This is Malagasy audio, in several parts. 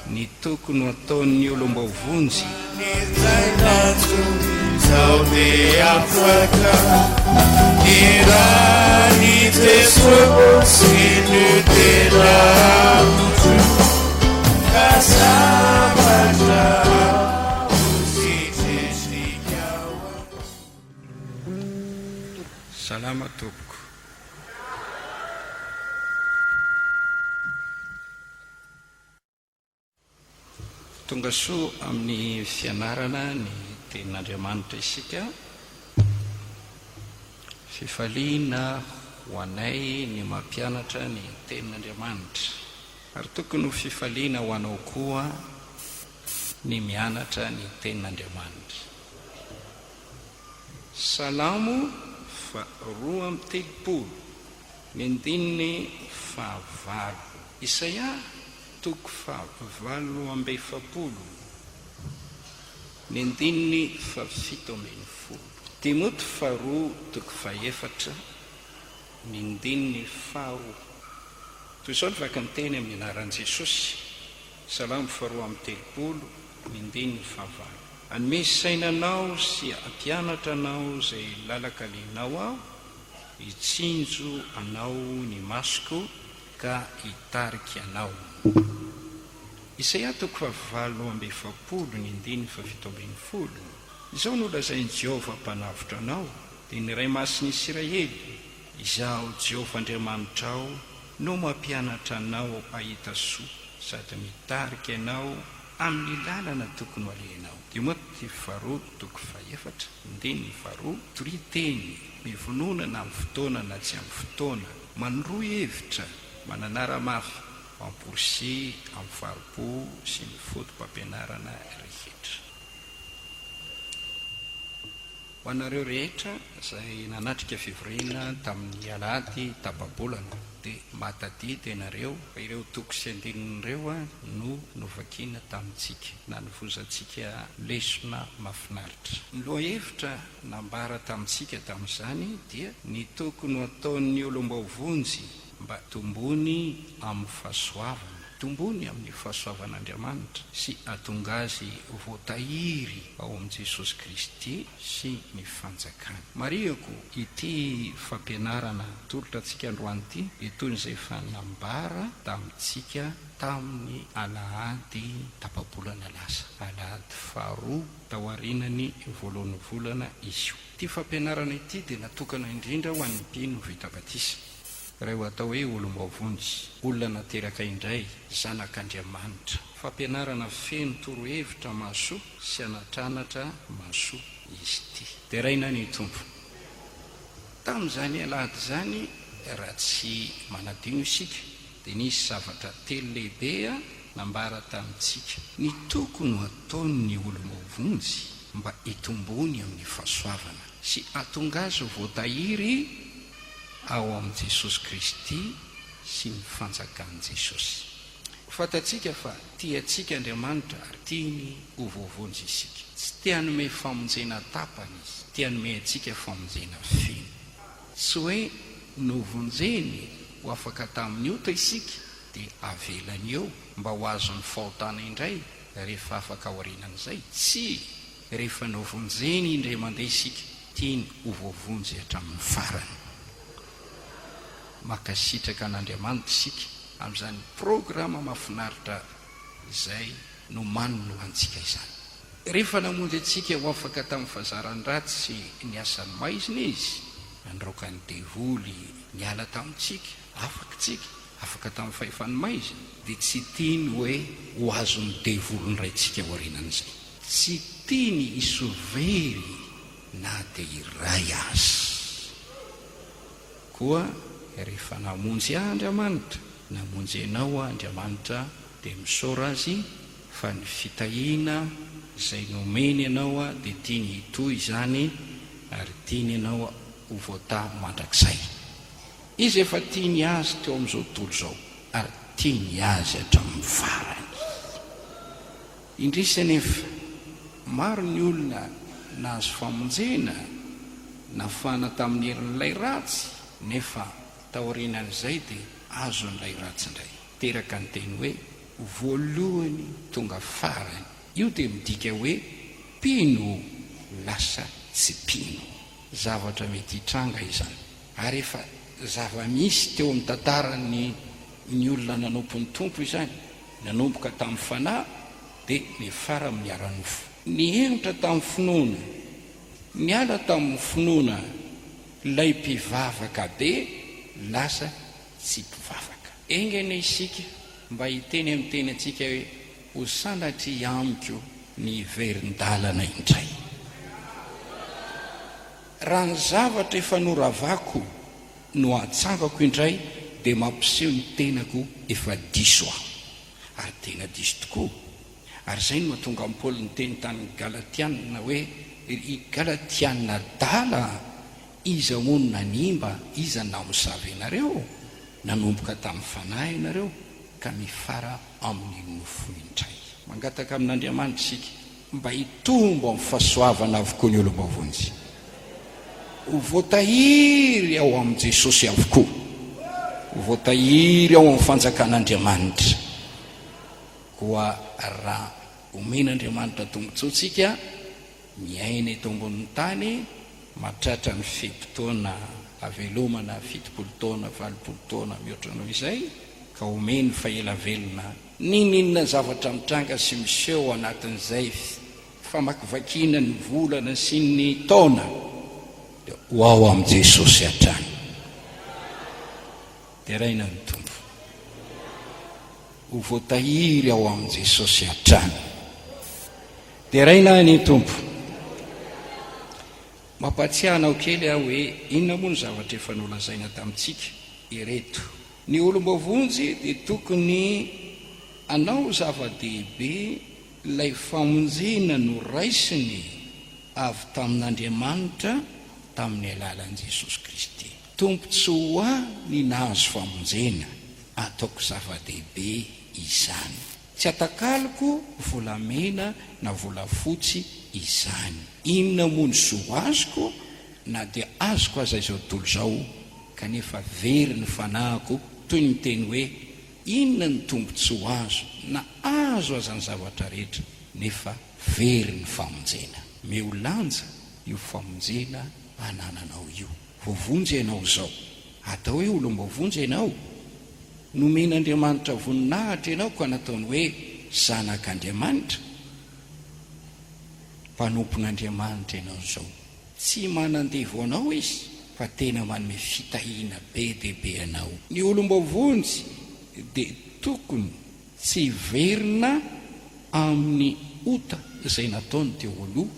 Ny tokony ataon'ny olombavonjy zao dia afaka irany Jesosy ny tena amiko ka zavatra hositresika salama tompoko. Tonga soa amin'ny fianarana ny tenin'Andriamanitra isika, fifaliana ho anay ny mampianatra ny tenin'Andriamanitra, ary tokony ho fifaliana ho anao koa ny mianatra ny tenin'Andriamanitra. Salamo 2:30, ny andininy 9, Isaia 7:40, ny andininy 17, Timoty 2:4, ny andininy 4. Toy izao ny vaky ny teny amin'ny anaran'i Jesosy. Salamo 2:30, ny andininy 9. Anome sainanao sy ampianatra anao izay lalakalinao aho, hitsinjo anao ny masoko ka hitarika anao. Isaia 7:40, ny andininy 17. Izao no lazain'i Jehova mpanavotra anao, dia ny Ray Masin'i Israely, izaho Jehova Andriamanitra ao no mampianatra anao ahita soa sady mitarika anao amin'ny lalana tokony ho alehanao. Timoty 2:4, andininy 2. Toriteny mivononana amin'ny fotoana na tsy amin'ny fotoana, manoroa hevitra, mananara-mafy, mamporisy amin'ny faripo sy ny fotom-pampianarana rehetra. Ho anareo rehetra izay nanatrika fivoriana tamin'ny alahady tapabolana, dia mahatadidy ianareo fa ireo toko sy andinin'ireo no novakiana tamintsika na novozantsika lesona mahafinaritra. Ny lohahevitra nambara tamintsika tamin'izany dia ny tokony ho ataon'ny olombavonjy mba tombony amin'ny fahasoavana, tombony amin'ny fahasoavan'Andriamanitra sy atongazy voatahiry ao amin'i Jesosy Kristy sy ny fanjakana. Mariako ity fampianarana tolotra-tsika androany ity dia toy izay efa nambara tamintsika tamin'ny alahady tapabolana lasa, alahady 2 tao arinany voalohan'ny volana izy io. Ity fampianarana ity dia natokana indrindra ho an'ny mpino vita batisa, ireo atao hoe olombavonjy, olona nateraka indray, zanak'Andriamanitra. Fampianarana feno torohevitra mahasoa sy anatranatra mahasoa izy ity. Dia raina ny tompo tamin'izany alahady zany, raha tsy manadino isika dia nisy zavatra telo lehibe nambara tamintsika. Ny tokony ho ataon'ny olombavonjy mba hitombony amin'ny fahasoavana sy atongazy voatahiry ao amin'i Jesosy Kristy sy ny fanjakan'i Jesosy. Fantatsika fa tiantsika Andriamanitra ary tiany hovovonjy isika. Tsy tianome famonjena tapany izy, tianome antsika famonjena feno. Tsy hoe novonjeny ho afaka tamin'ny ota isika dia avelany eo mba ho azony fahotana indray rehefa afaka aorinan'izay. Tsy, rehefa novonjeny indray mandeha isika, tiany hovovonjy hatramin'ny farany. Makasitraka an'Andriamanitra isika amin'izany programa mahafinaritra izay no manino antsika izany. Rehefa namonjy antsika ho afaka tamin'ny fahazaran'ny ratsy sy ny asany maizina izy, nandroaka ny devoly niala tamintsika, afaka tamin'ny fahefany maizina, dia tsy tiany hoe ho azon'ny devoly ny raintsika ho arinan'izay. Tsy tiany isovery na dia iray azy. Koa rehefa namonjy Andriamanitra, namonjy ianao Andriamanitra, dia misaora azy fa ny fitahiana izay nomeny ianao dia tiany hitohy izany ary tiany ianao ho voata mandrakizay. Izy efa tiany azy teo amin'izao tontolo izao ary tiany azy hatramin'ny farany. Indrisy anefa maro ny olona nahazo famonjena nafana tamin'ny herin'ilay ratsy, nefa taorinan'izay dia azo n'ilay ratsy indray. Teraka ny teny hoe voalohany tonga farany. Io dia midika hoe pino lasa tsy pino. Zavatra mety hitranga izany. Ary efa zava-misy teo amin'ny tantarany ny olona nanompo ny tompo izany, nanompoka tamin'ny fanahy dia nifara amin'ny ara-nofo. Nihemotra tamin'ny finoana, niala tamin'ny finoana ilay mpivavaka be lasa tsy mpivavaka. Engana isika mba hiteny amin'ny teny antsika hoe ho sanatry amiko ny verin-dalana indray. Raha ny zavatra efa noravako no atsangako indray dia mampiseho ny tenako efa diso aho, ary tena diso tokoa. Ary izay no mahatonga amin'ny Paoly ny teny tany Galatiana hoe i Galatiana dala, iza mono nanimba, iza namosavy ianareo, nanomboka tamin'ny fanahy ianareo ka mifara amin'ny nofo indray. Mangataka amin'Andriamanitra isika mba hitombo amin'ny fahasoavana avokoa ny olombavonjy, ho voatahiry ao amin'i Jesosy avokoa, ho voatahiry ao amin'ny fanjakan'Andriamanitra. Koa raha omen'Andriamanitra tombontsoantsika miaina eto ambonin'ny tany mahatratra ny fito-taona avelomana, 70 taona, 80 taona mihoatra anao izay, ka omeny faelavelona ninona zavatra mitranga sy miseho anatin'izay famakivakiana ny volana sy ny taona, dia ho ao amin'i Jesosy hatrany. Dia raina ny tombo, ho voatahiry ao amin'i Jesosy hatrany. Dia raina ny tombo. Mampatsiahanao kely aho hoe inona moa ny zavatra efa nolazaina tamintsika ireto. Ny olombavonjy dia tokony anao zava-dehibe ilay famonjena no raisiny avy tamin'Andriamanitra tamin'ny alalan'i Jesosy Kristy. Tombontsoa ho ahy ny nahazo famonjena, ataoko zava-dehibe izany. Tsy atakaloko volamena na volafotsy izany. Inona moa ny soa azoko na dia azoko aza izao tontolo izao, kanefa very ny fanahiko toy ny teny hoe inona ny tombontsoa azo na azo azany zavatra rehetra, nefa very ny famonjena. Meolanja io famonjena anananao io. Voavonjy ianao izao, atao hoe olombavonjy ianao, nomen'Andriamanitra voninahitra ianao ka nataony hoe zanak'Andriamanitra, mpanompon'Andriamanitra ianao izao. Tsy manandevo anao izy fa tena manome fitahiana be dehibe anao. Ny olombavonjy dia tokony tsy verina amin'ny ota izay nataony teo aloha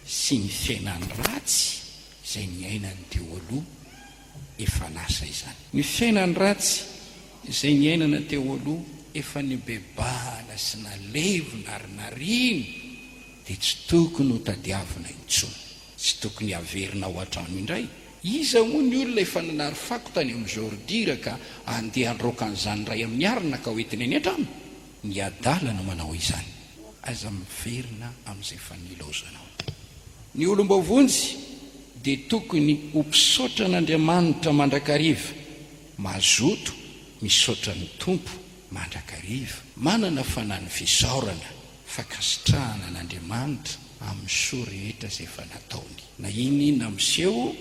sy ny fiainany ratsy izay niainany teo aloha efa lasa izany. Ny fiainany ratsy izay niainana teo aloha efa nibebahana sy nalevona ary nariny, dia tsy tokony ho tadiavina intsony, tsy tokony haverina ao an-trano indray. Iza moa ny olona efa nanary fako tany amin'izao ordira ka andeha androakan'izany ray amin'ny arina ka hoentiny any an-trano? Ny adalana manao izany. Aza miverina amin'izay fanilozanao. Ny olombavonjy dia tokony ho mpisaotra an'Andriamanitra mandrakariva, mazoto misaotra ny tompo mandrakariva, manana fanany fisaorana, fakasitrahana an'Andriamanitra amin'ny soa rehetra izay efa nataony. Na inona miseho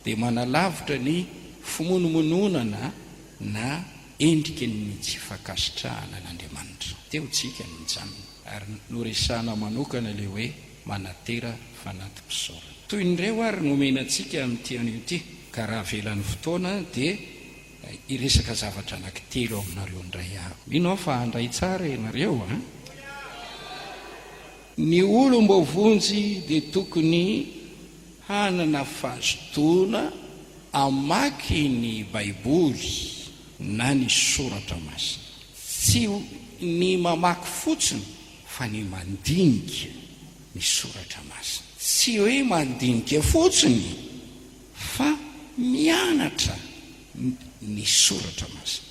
dia manalavitra ny fimonomononana na endrika ny tsy fakasitrahana an'Andriamanitra. Teo tsika ny mijanona ary noresahana manokana ilay hoe manatera fanatim-pisaorana. Toy nireo ary nomenantsika amin'ity an'io ity, ka raha velan'ny fotoana dia iresaka zavatra anankitelo aminareo indray aho. Mino aho fa handray tsara ianareo a. Ny olombavonjy dia tokony hanana fahazotoana amaky ny Baiboly na ny soratra masina, tsy ny mamaky fotsiny fa ny mandinika ny soratra masina. Tsy hoe mandinika fotsiny fa mianatra ny soratra masina,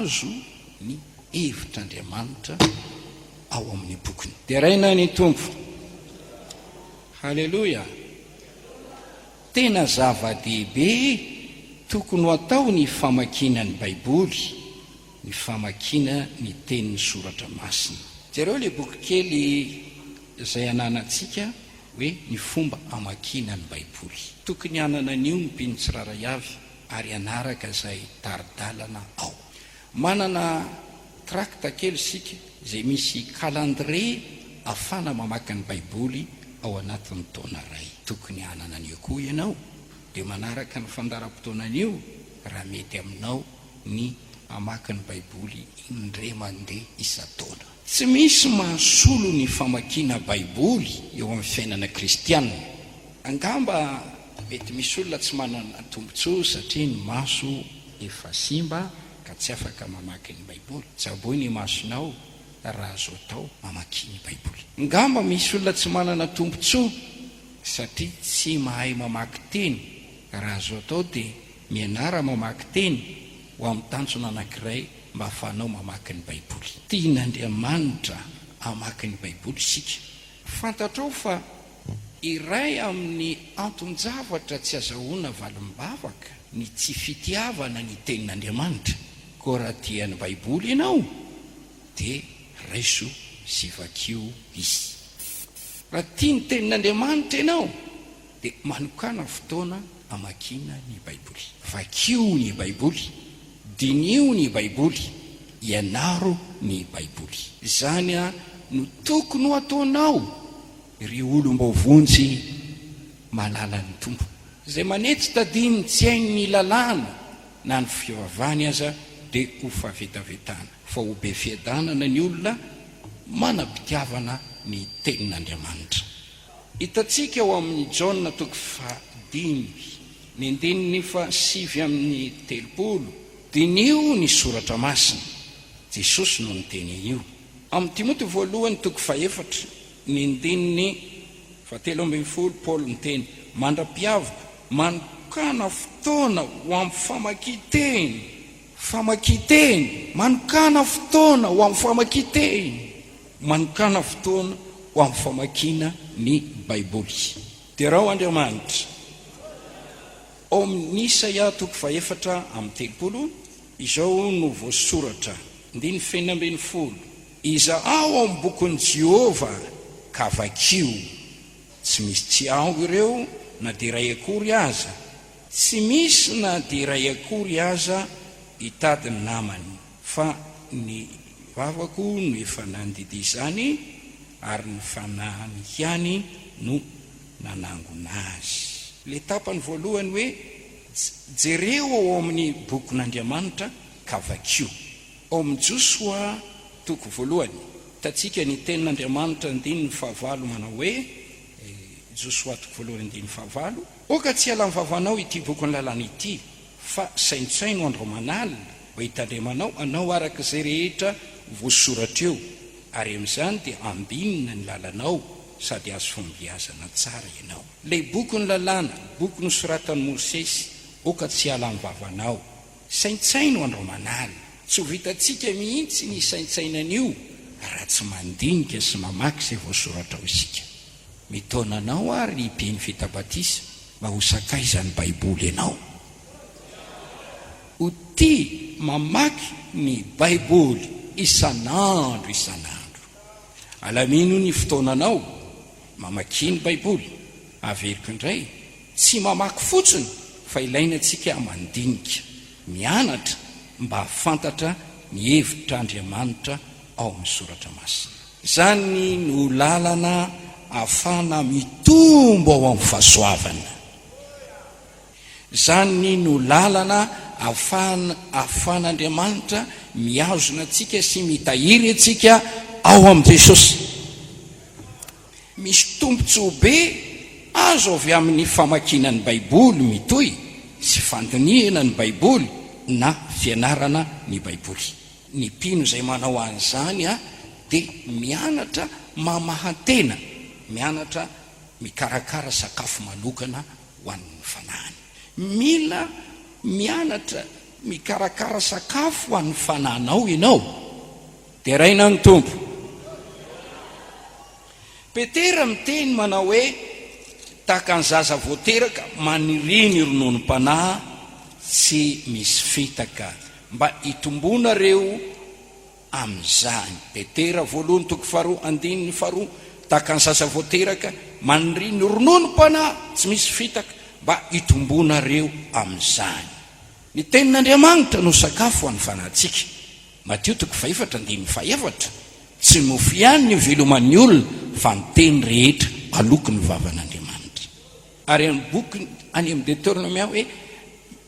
azo ny hevitr'Andriamanitra ao amin'ny bokiny. Dia raina ny tompo, Halleloia. Tena zava-dehibe tokony ho atao ny famakiana ny baiboly, ny famakiana ny tenin'ny soratra masina. Jereo le boky kely izay ananantsika hoe ny fomba hamakiana ny baiboly. Tokony hanana an'io ny mpino tsiraray avy ary anaraka izay taridalana ao. Manana trakta kely sika izay misy calendrier afana mamaky ny baiboly ao anatin'ny taona ray. Tokony hanana an'io koa ianao dia manaraka ny fandaram-potoanan'io raha mety aminao ny hamaky ny baiboly indray mandeha isa-taona. Tsy misy mahasolo ny famakiana baiboly eo amin'ny fiainana kristianina. Angamba mety misy olona tsy manana tombontsoa satria ny maso efa simba ka tsy afaka mamaky ny baiboly. Tsaboy ny masonao raha azo atao mamaky ny baiboly. Angamba misy olona tsy manana tombontsoa satria tsy mahay mamaky teny. Raha azo atao dia mianara mamaky teny ho amin'ny tanjona anankiray mba hafanao mamaky ny baiboly. Tian'Andriamanitra hamaky ny baiboly sika. Fantatrao fa iray amin'ny anton-javatra tsy azahoana valim-bavaka ny tsy fitiavana ny tenin'Andriamanitra. Ko raha tia ny baiboly ianao dia raiso sy vakio izy. Raha tia ny tenin'Andriamanitra ianao dia manokana fotoana hamakiana ny baiboly. Vakio ny baiboly, dinio ny baiboly, ianaro ny baiboly. Izany no tokony ho ataonao ry olom-bavonjy malala ny tompo, izay manetsy tadiny tsy hainy ny lalàna na ny fivavahany aza dia ho fahavetavetana, fa ho be fiadanana ny olona manam-pitiavana ny tenin'Andriamanitra. Hitantsika ao amin'ny Jaona 5:7-7. Dinio ny soratra masina, Jesosy no niteny io. Amin'ny Timoty 1:7-7, Paoly niteny mandra-piavoko manokana fotoana ho amin'ny famakiteny, manokana fotoana ho amin'ny famakiteny, manokana fotoana ho amin'ny famakiana ny baiboly. Dia raha Andriamanitra ao amin'ny Isaia 4:30 izao no voasoratra 9:20, iza ao amin'ny bokon'i Jehova ka vakio, tsy misy tsy ao ireo na dia iray akory aza, tsy misy na dia iray akory aza hitady ny namany, fa ny vavako no efa nandidy izany ary ny fanahany ihany no nanangona azy. Le tapany voalohany hoe jereo ao amin'ny bokin'Andriamanitra ka vakio. Ao amin'ny Joshua 1:1 tatsika ny tenin'Andriamanitra 9:5 manao hoe Joshua 1:9, oka tsy ala mvavanao ity bokin'ny lalàna ity, fa saintsaino andro manalina mba hitandremanao anao araka izay rehetra voasoratra eo, ary amin'izany dia ambinina ny lalanao sady azo fombiazana tsara ianao. Lay bokin'ny lalàna, boky nosoratan'i Mosesy, oka tsy ala mvavanao, saintsaino andro manalina. Tsy ho vitantsika mihitsy ny saintsainan'io raha tsy mandinika sy mamaky izay voasoratra ao isika. Mitaonanao ary himpeny fitabatisa mba ho sakaizany baiboly ianao. Ho tia mamaky ny baiboly isanandro. Alamino ny fotoananao mamaky ny baiboly. Averiko indray, tsy mamaky fotsiny fa ilaina antsika mandinika, mianatra mba hafantatra ny hevitr'Andriamanitra ao amin'ny soratra masina. Zany no lalana afana mitombo ao amin'ny fahasoavana. Zany no lalana afan'Andriamanitra miazona antsika sy mitahiry antsika ao amin'ny Jesosy. Misy tombontsoa be azo avy amin'ny famakiana ny baiboly mitoy sy fandiniana ny baiboly na fianarana ny baiboly. Ny mpino izay manao an'izany dia mianatra mamahantena, mianatra mikarakara sakafo manokana ho an'ny fanahany. Mila mianatra mikarakara sakafo ho an'ny fanahanao ianao. Dia raina ny tompo. Petera miteny manao hoe tahaka ny zaza voateraka maniriny rononom-panahy tsy misy fitaka mba hitombonareo amin'izany. Petera voalohany toko faharoa andininy faharoa, tahaka ny zaza voateraka maniriny rononom-panahy tsy misy fitaka mba hitombonareo amin'izany. Ny tenin'Andriamanitra no sakafo an'ny fanahintsika. Mateo toko 4:4, tsy mofo ihany ny veloman'ny olona fa ny teny rehetra aloko ny vavan'Andriamanitra. Ary ny boky any amin'ny Deutéronome hoe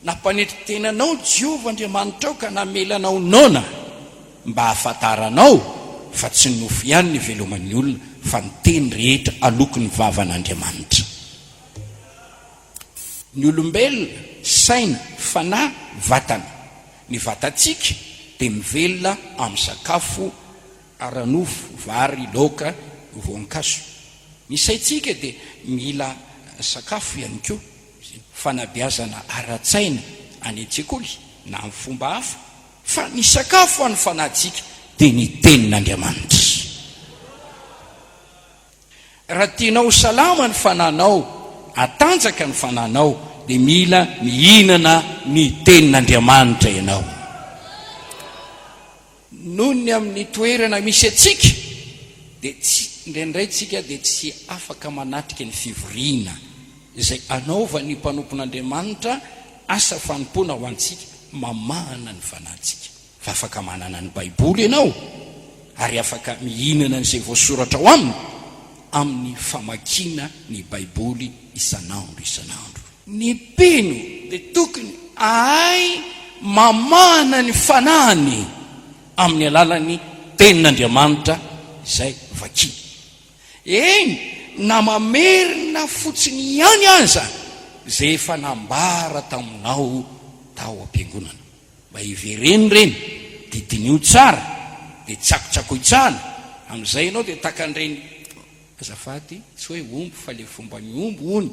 nampanetry tenanao Jehovah Andriamanitra ao ka namelanao nona mba hafantaranao fa tsy ny mofo ihany ny veloman'ny olona fa ny teny rehetra aloko ny vavan'Andriamanitra. Ny olombelona saina, fanahy, vatana. Ny vatantsika dia mivelona amin'ny sakafo aranofo, vary, laoka, voankazo. Ny saintsika dia mila sakafo ihany koa, fanabeazana ara-tsaina any an-tsekoly na amin'ny fomba hafa, fa ny sakafo an'ny fanahintsika dia ny tenin'Andriamanitra. Raha tianao salama ny fanahinao, atanjaka ny fanahinao, dia mila mihinana ny tenin'Andriamanitra ianao. Noho ny amin'ny toerana misy atsika dia indraindray tsika dia tsy afaka manatrika ny fivoriana izay anaovan'ny mpanompon'Andriamanitra asa fanompoana ho antsika mamahana ny fanahintsika. Fa afaka manana ny Baiboly ianao ary afaka mihinana n'izay voasoratra ao aminy amin'ny famakiana ny Baiboly isanandro. Ny mpino dia tokony ahay mamahana ny fanahiny amin'ny alalan'ny tenin'Andriamanitra izay vakina. Eny na mamerina fotsiny ihany aza izay efa nambara taminao tao am-piangonana, mba hivereny reny, didinio tsara, dia tsakotsakoy tsara. Amin'izay ianao dia takan'ireny azafady tsy hoe omby fa le fomba ny omby ony,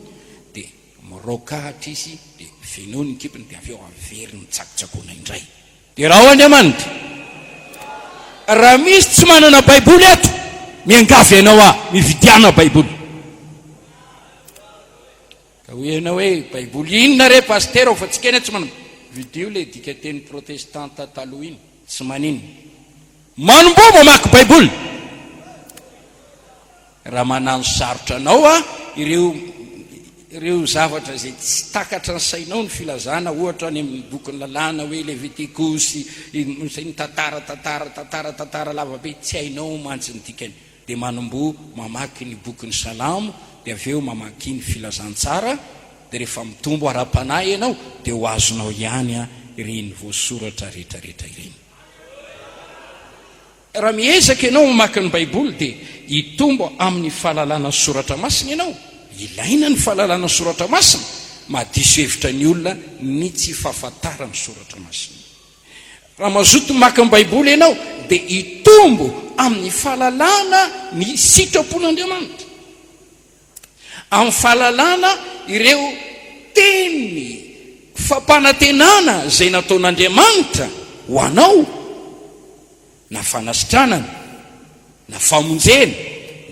dia mirokahatra izy dia fenony ny kipiny dia avy eo averiny tsakotsakoina indray. Dia raha ho Andriamanitra, raha misy tsy manana Baiboly ato, miangavy ianao mividiana Baiboly. Ka ho ianao hoe Baiboly inona re pasteur fa tsika eny tsy manana. Vidio le dika teny protestanta taloha iny, tsy manino. Manombo mamaky Baiboly. Raha manano sarotra anao ireo zavatra zay tsy takatra ny sainao ny filazana, ohatra ny amin'ny bokin'ny lalàna hoe Levitikosy, ny tantara lavabe, tsy hainao mantsy ny dikany. Dia manombo mamaky ny bokin'ny Salamo, dia avy eo mamaky ny filazantsara, dia rehefa mitombo ara-panahy ianao dia ho azonao ihany ireny voasoratra rehetrarehetra ireny. Raha miezaka ianao mamaky ny Baiboly dia hitombo amin'ny fahalalana soratra masina ianao. Ilaina ny fahalalana soratra masina, mahadiso hevitra ny olona ny tsy fahafantarany soratra masina. Raha mazoto mamaky ny Baiboly ianao dia hitombo amin'ny fahalalana ny sitrapon'Andriamanitra, amin'ny fahalalana ireo teny fampanantenana izay nataon'Andriamanitra ho anao, na fanasitranana, na famonjena,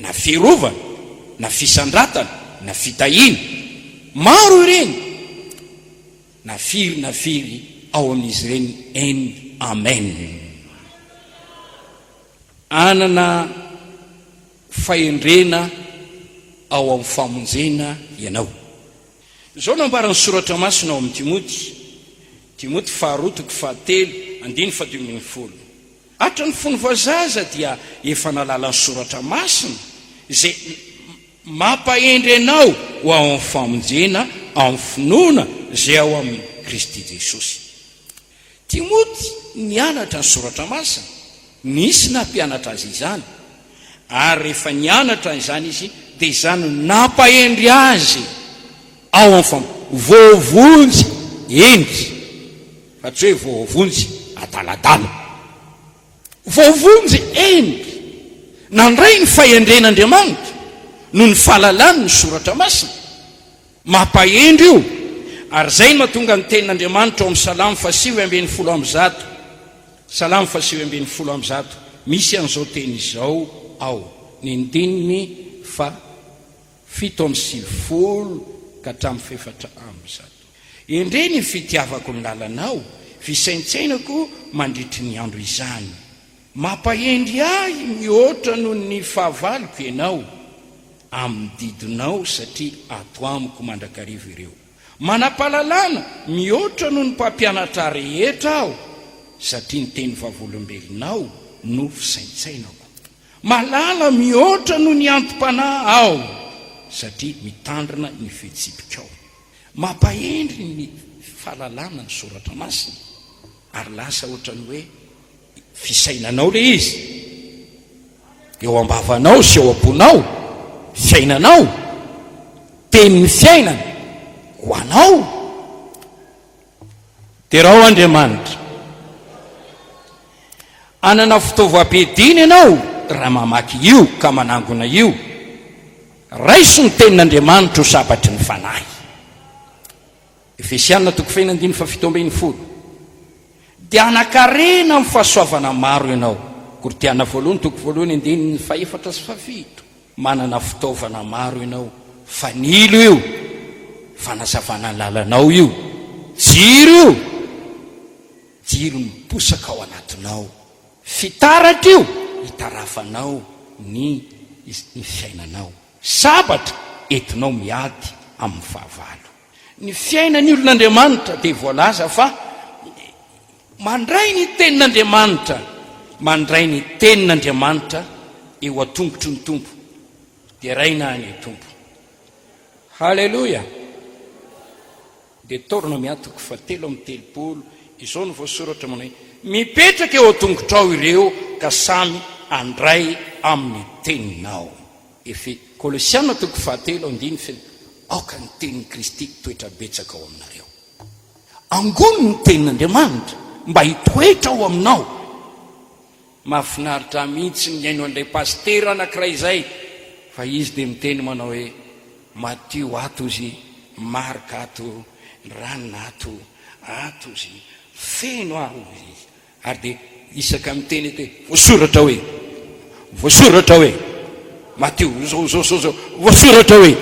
na fiarovana, na fisandratana, na fitahiana, maro ireny, na firy ao amin'izy ireny. Eny, amen. Anana fahendrena ao amin'ny famonjena ianao. Izao nambarany soratra masina ao amin'ny Timoty faharoa toko 7:1-10. Hatra ny fony vazaza dia efa nalala ny soratra masina izay mampahendry anao ho ao amin'ny famonjena amin'ny finoana izay ao amin'ny Kristy Jesosy. Timoty nianatra ny soratra masina, nisy nampianatra azy izany, ary rehefa nianatra izany izy dia izany nampahendry azy ao amin'ny voavonjy endry, fa tsy hoe voavonjy adaladala, voavonjy endry. Nandray ny fahendren'Andriamanitra no ny fahalalany ny soratra masina, mampahendry io. Ary zay no mahatonga ny tenin'Andriamanitra ao amin'ny Salamo 7:10. Salamo 7:10 misy an'izao teny izao ao, ny andininy 7:70 ka hatramin'ny 4:00. Endre ny fitiavako ny lalanao, fisaintsainako mandritry ny andro izany. Mampahendry ahy mihoatra noho ny fahavaloko ianao, amin'ny didinao satria ato amiko mandrakarivo ireo. Manampalalana mihoatra noho ny mpampianatra rehetra aho, satria ny teny vavolombelonao no fisaintsainako. Malala mihoatra noho ny antom-panahy aho, satria mitandrina ny fihetsipikao. Mampahendry ny fahalalana ny soratra masina, ary lasa ohatrany hoe fisainanao le izy eo ambavanao sy eo am-ponao. Fiainanao tenin'ny fiainana ho anao. Dia raha Andriamanitra anana fitaovam-piadiana ianao raha mamaky io ka manangona io, raiso ny tenin'Andriamanitra ho sabatry ny fanahy. Efesianina 5:7. Dia anakarena amin'ny fahasoavana maro ianao. Kortiana 1:2-4:7. Manana fitaovana maro ianao, fanilo io, fanazavana ny lalanao io, jiro miposaka ao anatinao, fitaratra io hitarafanao ny fiainanao. Sabatra entinao miady amin'ny fahavalo. Ny fiainany olon'Andriamanitra dia voalaza fa mandray ny tenin'Andriamanitra eo atongotry ny tompo dia raina ny tompo. Halleluja. Dia torona miatoko 7:30. Izao no voasoratra manao hoe mipetraka eo atongotrao ireo ka samy andray amin'ny teninao. Kolosiana 2:7 aoka ny tenin'i Kristy toetra betsaka ao aminareo. Angono ny tenin'Andriamanitra mba hitoetra ao aminao. Mahafinaritra mihitsy ny aino an'ilay pastera anankiray izay, fa izy dia miteny manao hoe Matio ato izy, Marka ato, Rana ato izy, feno aho izy. Ary dia isaka miteny hoe voasoratra hoe Matio zao voasoratra hoe,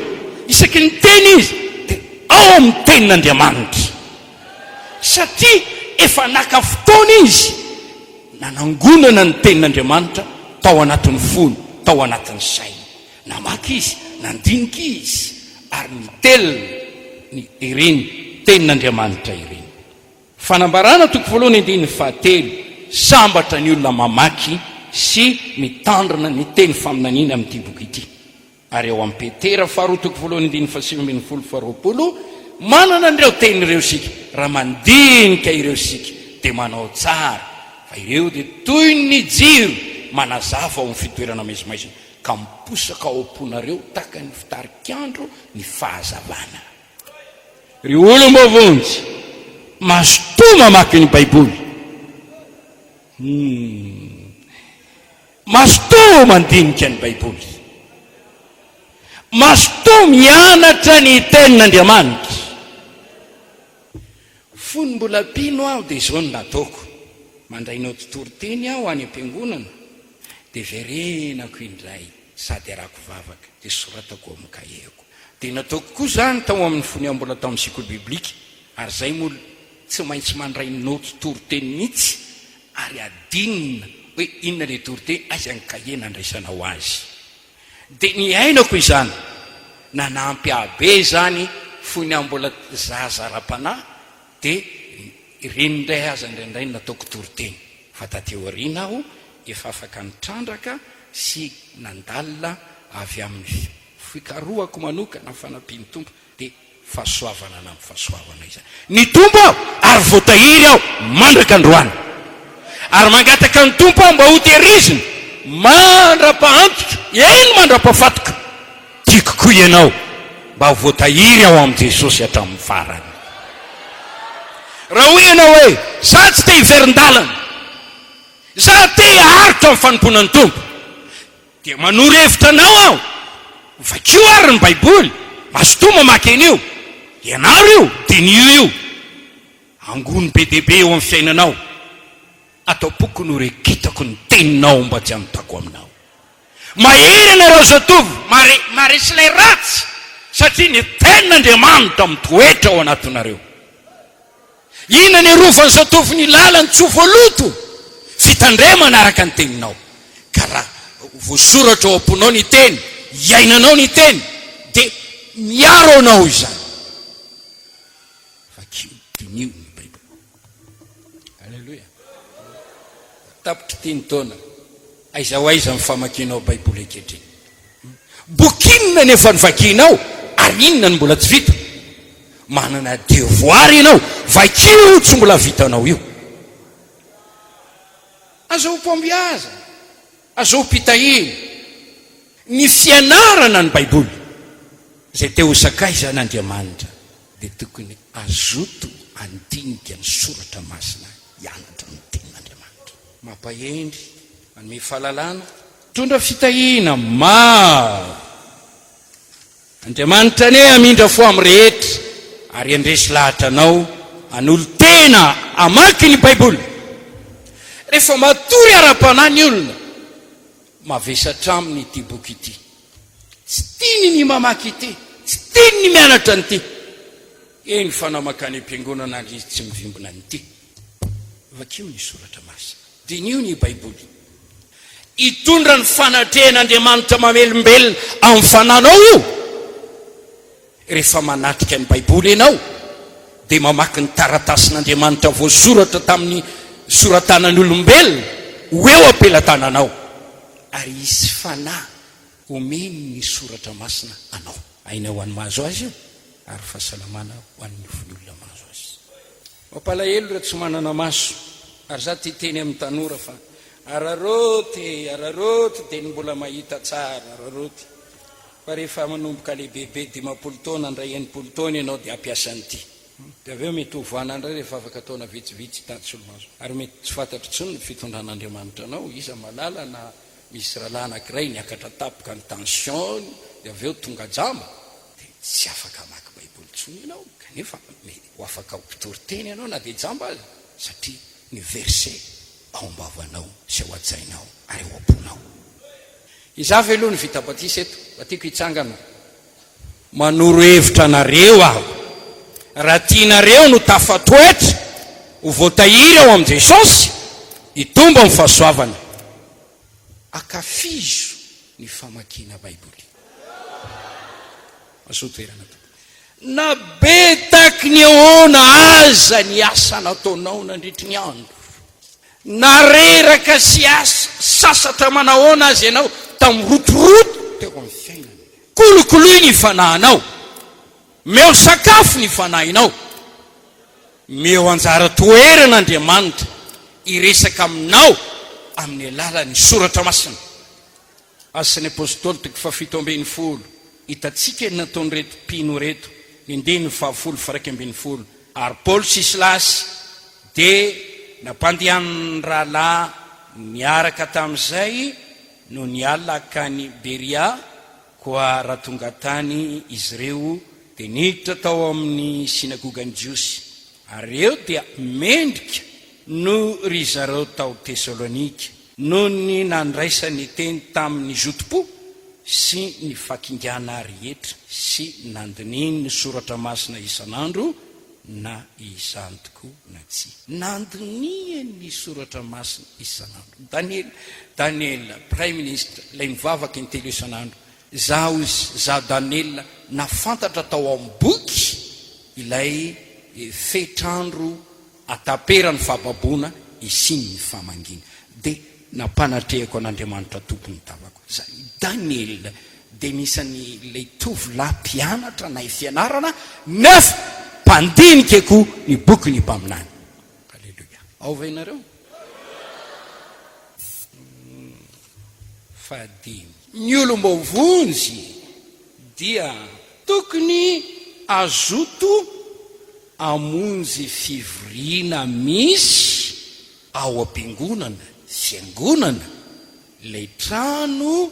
isaky ny teny izy dia ao amin'ny tenin'Andriamanitra. Satria efa naka fotoana izy nanangonana ny tenin'Andriamanitra tao anatin'ny fony, tao anatin'ny saina. Namaky izy, nandinika izy, ary nitelina ny ireny tenin'Andriamanitra ireny. Fanambarana 2:7 sambatra ny olona mamaky sy mitandrina ny teny faminaniana amin'ity boky ity. Ary eo amin'ny Petera 2:7-20 manana an'ireo tenin'ireo sika, raha mandinika ireo sika dia manao tsara, fa ireo dia toy ny jiro manazava ao amin'ny fitoerana maizimaizina ka miposaka ao am-ponareo tahaka ny fitarikandro ny fahazavana. Ry olom-bavonjy mazotoa mamaky ny Baiboly, mazotoa mandinika ny Baiboly, mazotoa mianatra ny tenin'Andriamanitra. Fony mbola pino aho dia izao no nataoko, mandrainao totory-teny aho any am-piangonana dia verenako indray sady arako vavaka dia soratako amin'ny kaheko. Dia nataoko koa zany tao amin'ny fony aho mbola tao amin'ny sekoly biblika, ary zay moa tsy maintsy mandray nao totory-teny mihitsy, ary adinina hoe inona le tory-teny, aiza ny kahie nandraisanao azy. Dia ny ainako izany nanampy abe zany fony aho mbola zaza ra-panahy, dia renindray aza indraindray nataoko tory-teny. Fa tateo ariana aho efa afaka nitrandraka sy nandalina avy amin'ny fikarohako manokana fanampiany tompo, dia fahasoavana na amin'ny fahasoavana izany ny tompo aho, ary voatahiry aho mandraka androany, ary mangataka ny tompo aho mba ho tehirizina mandra-pahantoka, eny mandra-pafatoka. Tiako koa ianao mba ho voatahiry aho amin'i Jesosy hatramin'ny farany. Raha hoy ianao hoe za tsy te hiverin-dalana, za te haharitra amin'ny fanomponan'ny tompo, dia manoro hevitra anao aho vakio ary ny Baiboly, mazotoa mamaky an'io, ianaro io dia nio io angony be dehibe eo amin'ny fiainanao. Atao poko no rekitako ny teninao mba tsy hanotako aminao. mahery anareo zatovy maresy ilay ratsy satria ny tenin'Andriamanitra mitoetra ao anatinareo. Inona ny arovan'ny zatovy ny lalany tsy ho voaloto? Fitandremana araka ny teninao. Ka raha voasoratra ao am-ponao ny teny, iainanao ny teny, dia miaro anao izany. Dinio ny Baiboly. Alleluia. Tapitra tiny taona aiza ho aiza mifamakinao Baiboly ankehitriny. Bokinina nefa nivakinao, ary inona ny mbola tsy vita? Manana devoir ianao, vakio tsy mbola vitanao io. Azo mpambiaza, azo mpitahiny ny fianarana ny Baiboly zay te ho sakaizan'Andriamanitra, dia tokony azoto andinika ny soratra masina, hianatra ny tenin'Andriamanitra. Mampahendry, manome fahalalana, tondra fitahina maro. Andriamanitra ane amindra fo amin'ny rehetra, ary andresy lahatra anao an'olo tena amaky ny Baiboly. Rehefa matory ara-panahy ny olona, mavesatra aminy ity boky ity, tsy tiany ny mamaky ity, tsy tiany ny mianatra n'ity. Eny fanamakany am-piangonana izy tsy mivimbina n'ity. Vakio ny soratra masina, dinio ny Baiboly. Hitondra ny fanatrehan'Andriamanitra mamelombelona amin'ny fananao io. Rehefa manatrika ny Baiboly ianao, dia mamaky ny taratasin'Andriamanitra voasoratra tamin'ny soratanan'olombelona ho eo ampelantananao, ary isy fanahy omeny ny soratra masina anao. Aina ho an'ny mahazo azy io, ary fahasalamana ho an'ny olona mahazo azy. Mampalahelo rehetra tsy manana maso, ary za ty teny amin'ny tanora fa araroty dia ny mbola mahita tsara, araroty. Fa rehefa manomboka lehibehibe 10 taona andray 80 taona ianao dia ampiasa an'ity. Dia aveo mety ho voanandray rehefa afaka taona vitsivitsy tatsolomazo. Ary mety tsy fantatry tsony ny fitondran'Andriamanitra anao, iza malala na misy rahalahy anankiray niakatra tapoka ny tension, dia aveo tonga jamba, dia tsy afaka maky Baiboly tsony ianao, kanefa ho afaka ho mpitory-teny ianao na dia jamba azy, satria ny verset ao am-bavanao sy ao an-tsainao ary ao am-ponao. Iza veloha ny vita batisa eto, batiko hitsangana. Manoro hevitra anareo aho, raha tianareo no tafatoetra ho voatahiry ao amin'i Jesosy, hitomba amin'ny fahasoavana. Akafizo ny famakiana Baiboly. Asotoerana to. Na betaky ny ahoana aza ny asa nataonao nandritry ny andro, na reraka sy asa sasatra manahoana azy ianao tamin'ny rotoroto teo amin'ny fiainana, kolokoloy ny fanahinao, meo sakafo ny fanahinao, meo anjara toeran'Andriamanitra iresaka aminao amin'ny alalan'ny soratra masina. Asan'ny apôstôly 7:10 hitatsika ny nataony reto mpino reto, ny 12:11. Ary Paoly sy Silasy dia nampandehan'ny rahalahy niaraka tamin'izay no niala akany Beria, koa raha tonga tany izy ireo dia niditra tao amin'ny sinagogan'ny Jiosy. Ary eo dia mendrika no ry zareo tao Tesalonika, no ny nandraisany teny tamin'ny zotom-po sy ny fakingana rehetra, sy nandininy ny soratra masina isan'andro, na izany tokoa na tsy. Nandiniany ny soratra masina isan'andro. Daniel, Prime Ministre, ilay mivavaka intelo isan'andro. Za Daniel nafantatra tao amin'ny boky ilay fetrandro ataperany fahababoana isiny ny famangina, dia nampanatrehako an'Andriamanitra tompony tavako. Daniel dia misany ilay tovolahy mpianatra na fianarana nefa mpandinika koa ny boky ny mpaminany. Halleluja. Ao va ianareo? Fahadimy. Ny olombovonjy dia tokony azoto amonjy fivoriana misy ao am-piangonana, fiangonana, ilay trano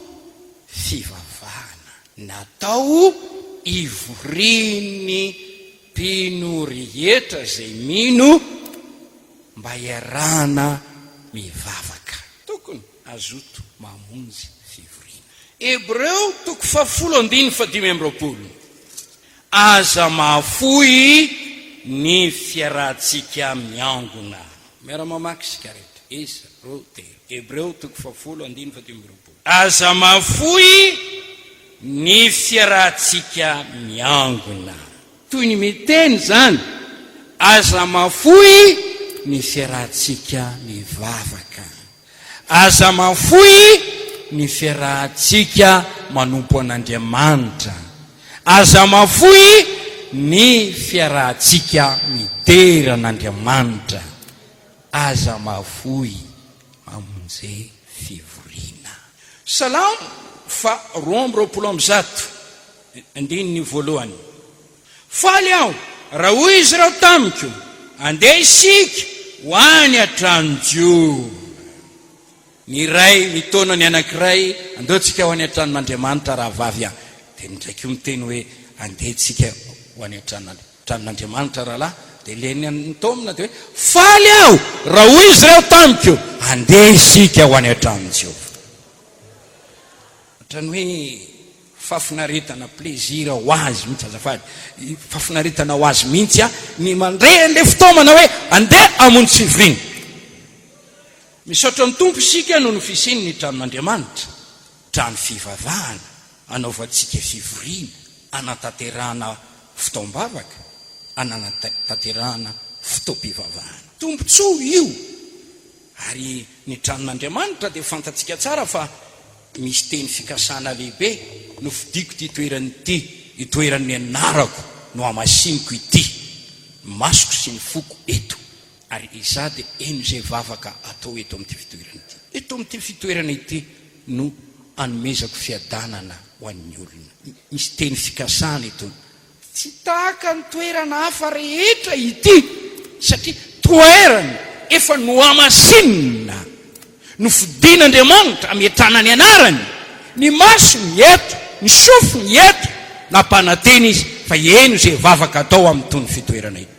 fivavahana natao ivoriany mpino rehetra zay mino mba iarana mivavaka. Tokony azoto mamonjy fivoriana. Hebreo 10:5. Aza mahafoy ny fiarahantsika miangona. Miara-mamaky sika rehetra. Isa, roa, telo. Hebreo 10:5. Aza mahafoy ny fiarahantsika miangona. Toy ny miteny zany. Aza mahafoy ny fiarahantsika mivavaka. Aza mahafoy ny fiarahantsika manompo an'Andriamanitra. Aza mahafoy ny fiarahantsika midera an'Andriamanitra. Aza mahafoy mamonjy fivoriana. Salamo 2:20. Andininy voalohany. Faly aho raha hoy izy reo tamiko, andeha isika ho any an-trano-Diovy. Ny ray mitona ny anankiray, andehantsika ho any an-tranon'Andriamanitra raha vavy aho. Dia ndraiky miteny hoe andehantsika ho any an-tranon'Andriamanitra raha lahy. Dia leny nitomina dia hoe faly aho raha hoy izy reo tamiko, andeha isika ho any an-trano-Diovy. Ohatrany hoe fafinaretana plezira ho azy mihitsy azafady. Fafinaretana ho azy mihitsy ny mandray an'ilay fotoamana hoe andeha hamonjy fivoriana. Misaotra ny tompo isika noho ny fisiny ny tranon'Andriamanitra, trano fivavahana, anaovantsika fivoriana, anatanterahana fotoam-bavaka, anatanterahana fotoam-pivavahana. Tombontsoa io. Ary ny tranon'Andriamanitra dia fantatsika tsara fa misy teny fikasana lehibe no fidiko ty toerany ty, itoeran'ny anarako no amasiniko ity, masoko sy ny foko eto. Ary iza dia eno izay vavaka atao eto amin'ity fitoerana ity. Eto amin'ity fitoerana ity no anomezako fiadanana ho an'ny olona. Misy teny fikasana eto. Tsy tahaka ny toerana hafa rehetra ity, satria toerana efa no amasinina, no fidin'Andriamanitra amiatrana ny anarany. Ny maso mieto, ny sofo mieto, nampananteny izy fa eno izay vavaka atao amin'itony fitoerana itony.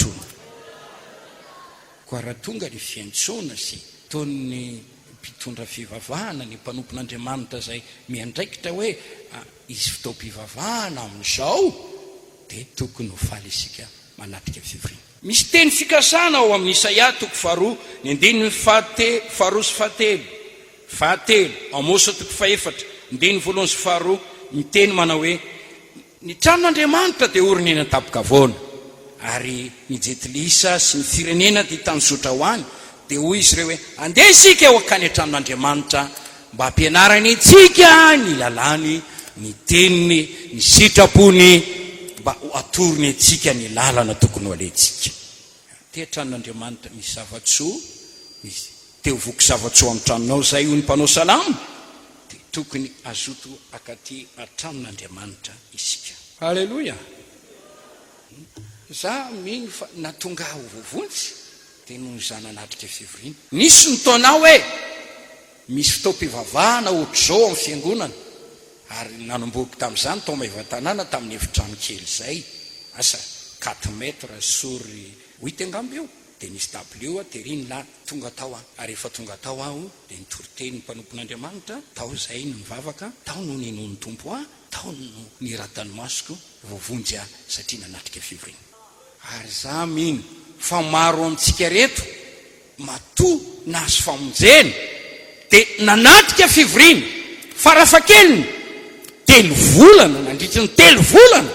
Koa raha tonga ny fiantsoana sy taon'ny mpitondra fivavahana, ny mpanompon'Andriamanitra zay miandraikitra hoe izy fitaom-pivavahana amin'izao, dia tokony ho faly isika manatrika fivoriana. Misy teny fikasana ao amin'ny Isaia 2:2-4. Amosa 4:1-2. Miteny manao hoe ny tranon'Andriamanitra dia oriny eny an-tapokavoana, ary ny jetilisa sy ny firenena dia tany zotra ho any. Dia hoy izy ireo hoe andeha isika ho akany an-tranon'Andriamanitra mba hampianarany antsika ny lalàny, ny teniny, ny sitrapony, mba atorony antsika ny lalana tokony ho alentsika. Te tranon'Andriamanitra misy zavatsoa, misy teo voky zavatsoa amin'ny tranonao zay hoy ny mpanao salamo, dia tokony azoto akaty an-tranon'Andriamanitra isika. Halleloja. Za mino fa natonga ho vovontsy dia noho izany anatrika fivoriana. Nisy nitaonao hoe misy fitaom-pivavahana ohatr'izao amin'ny fiangonana, ary nanomboky tamin'izany tao Maivatanàna tamin'ny efitrano kely zay, asa 4 metra sory 8 angambo eo. Dia nisy tableau dia riny lahy tonga tao aho. Ary efa tonga tao aho dia nitoroteny ny mpanompon'Andriamanitra, tao zay ny mivavaka, tao no neny tompo aho, tao no niratanomasoko, vovonjy aho satria nanatrika fivoriana. Ary za mino fa maro amintsika reto matoa nahazo famonjena dia nanatrika fivoriana farafakeliny 3 volana nandritry ny 3 volana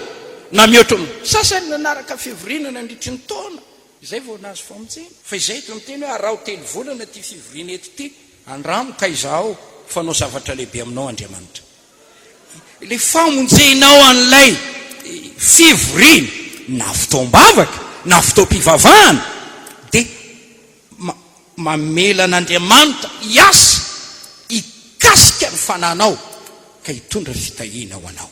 na mihoatra sasany nanaraka fivoriana nandritry ny taona, izay vao nahazo famonjena. Fa izay eto miteny hoe araho 3 volana ty fivoriana eto ty, andramoka izaho fanao zavatra lehibe aminao Andriamanitra. Le famonjenao an'ilay fivoriana na fotoam-bavaka na fotoam-pivavahana dia mamela an'Andriamanitra hiasa hikasika ny fananao ka hitondra fitahiana ho anao.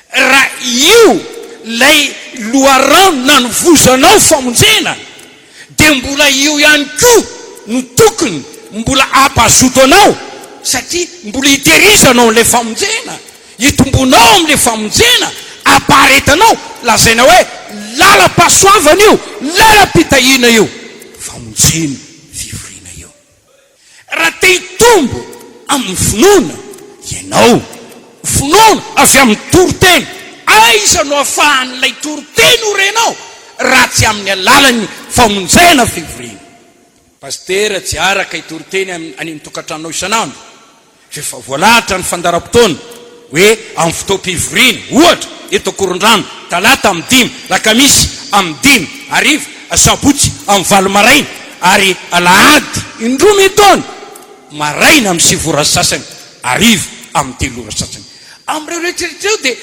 Raha io lay loharano na novozanao famonjena, dia mbola io ihany koa no tokony mbola ampazoto anao, satria mbola hiterizanao n'ilay famonjena, hitombonao amin'ilay famonjena, aparetanao, lazaina hoe lala-pasoavana io, lala-pitahiana io, famonjena fivoriana io. Raha te hitombo amin'ny finoana, ianao finoana avy amin'ny toroteny. Aiza no ahafahan'ilay toroteny ho renao raha tsy amin'ny alalany famonjena fivoriana. Pastera tsy araka itoroteny any mitokantranao isanandro, rehefa voalahatra ny fandaram-potoana hoe amin'ny fotoam-pivoriana, ohatra eto Korondrano talata amin'ny 5, lakamisy amin'ny 5, ariva, sabotsy amin'ny 8 maraina, ary alahady indroa metaona maraina amin'ny 7 ora sasany, ariva amin'ny 3 ora sasany. Amin'ireo rehetrarehetra dia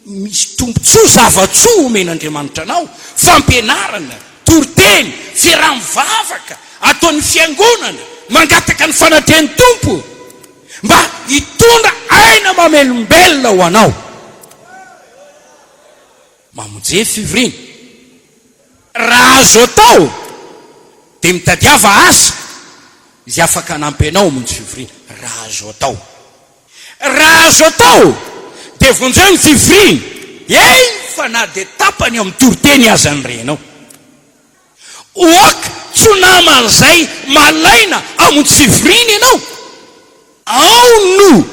misy tombontsoa zava-tsoa omen'Andriamanitra anao, fampianarana, toroteny, fiaraha-mivavaka ataon'ny fiangonana, mangataka ny fanatrehan'ny tompo mba hitondra aina mamelombelona ho anao. Mamonjy fivoriana raha azo atao dia mitadiava asa izay afaka hanampy anao mamonjy fivoriana. Raha azo atao, raha azo atao dia vonjeo ny fivoriana fa na dia tapany amin'ny toroteny aza ny renao. Oaka tsy ho naman'izay malaina hamonjy fivoriana ianao, ao no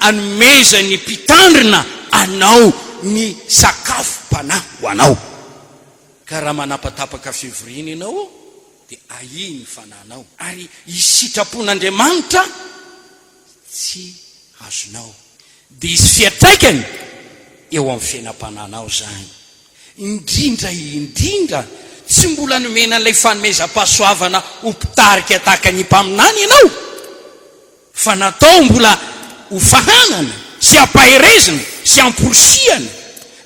anomeza ny mpitandrina anao ny sakafom-panahy ho anao. Ka raha manapatapaka fivoriana ianao dia ahiny fananao, ary isitrapon'Andriamanitra tsy azonao, dia izy fiatraikany eo amin'ny fiainam-pananao zany. Indrindra tsy mbola nomena an'ilay fanomezam-pahasoavana ho mpitarika tahaka ny mpaminany ianao, fa natao mbola ho fahanana sy ampaherezana sy amporosiana,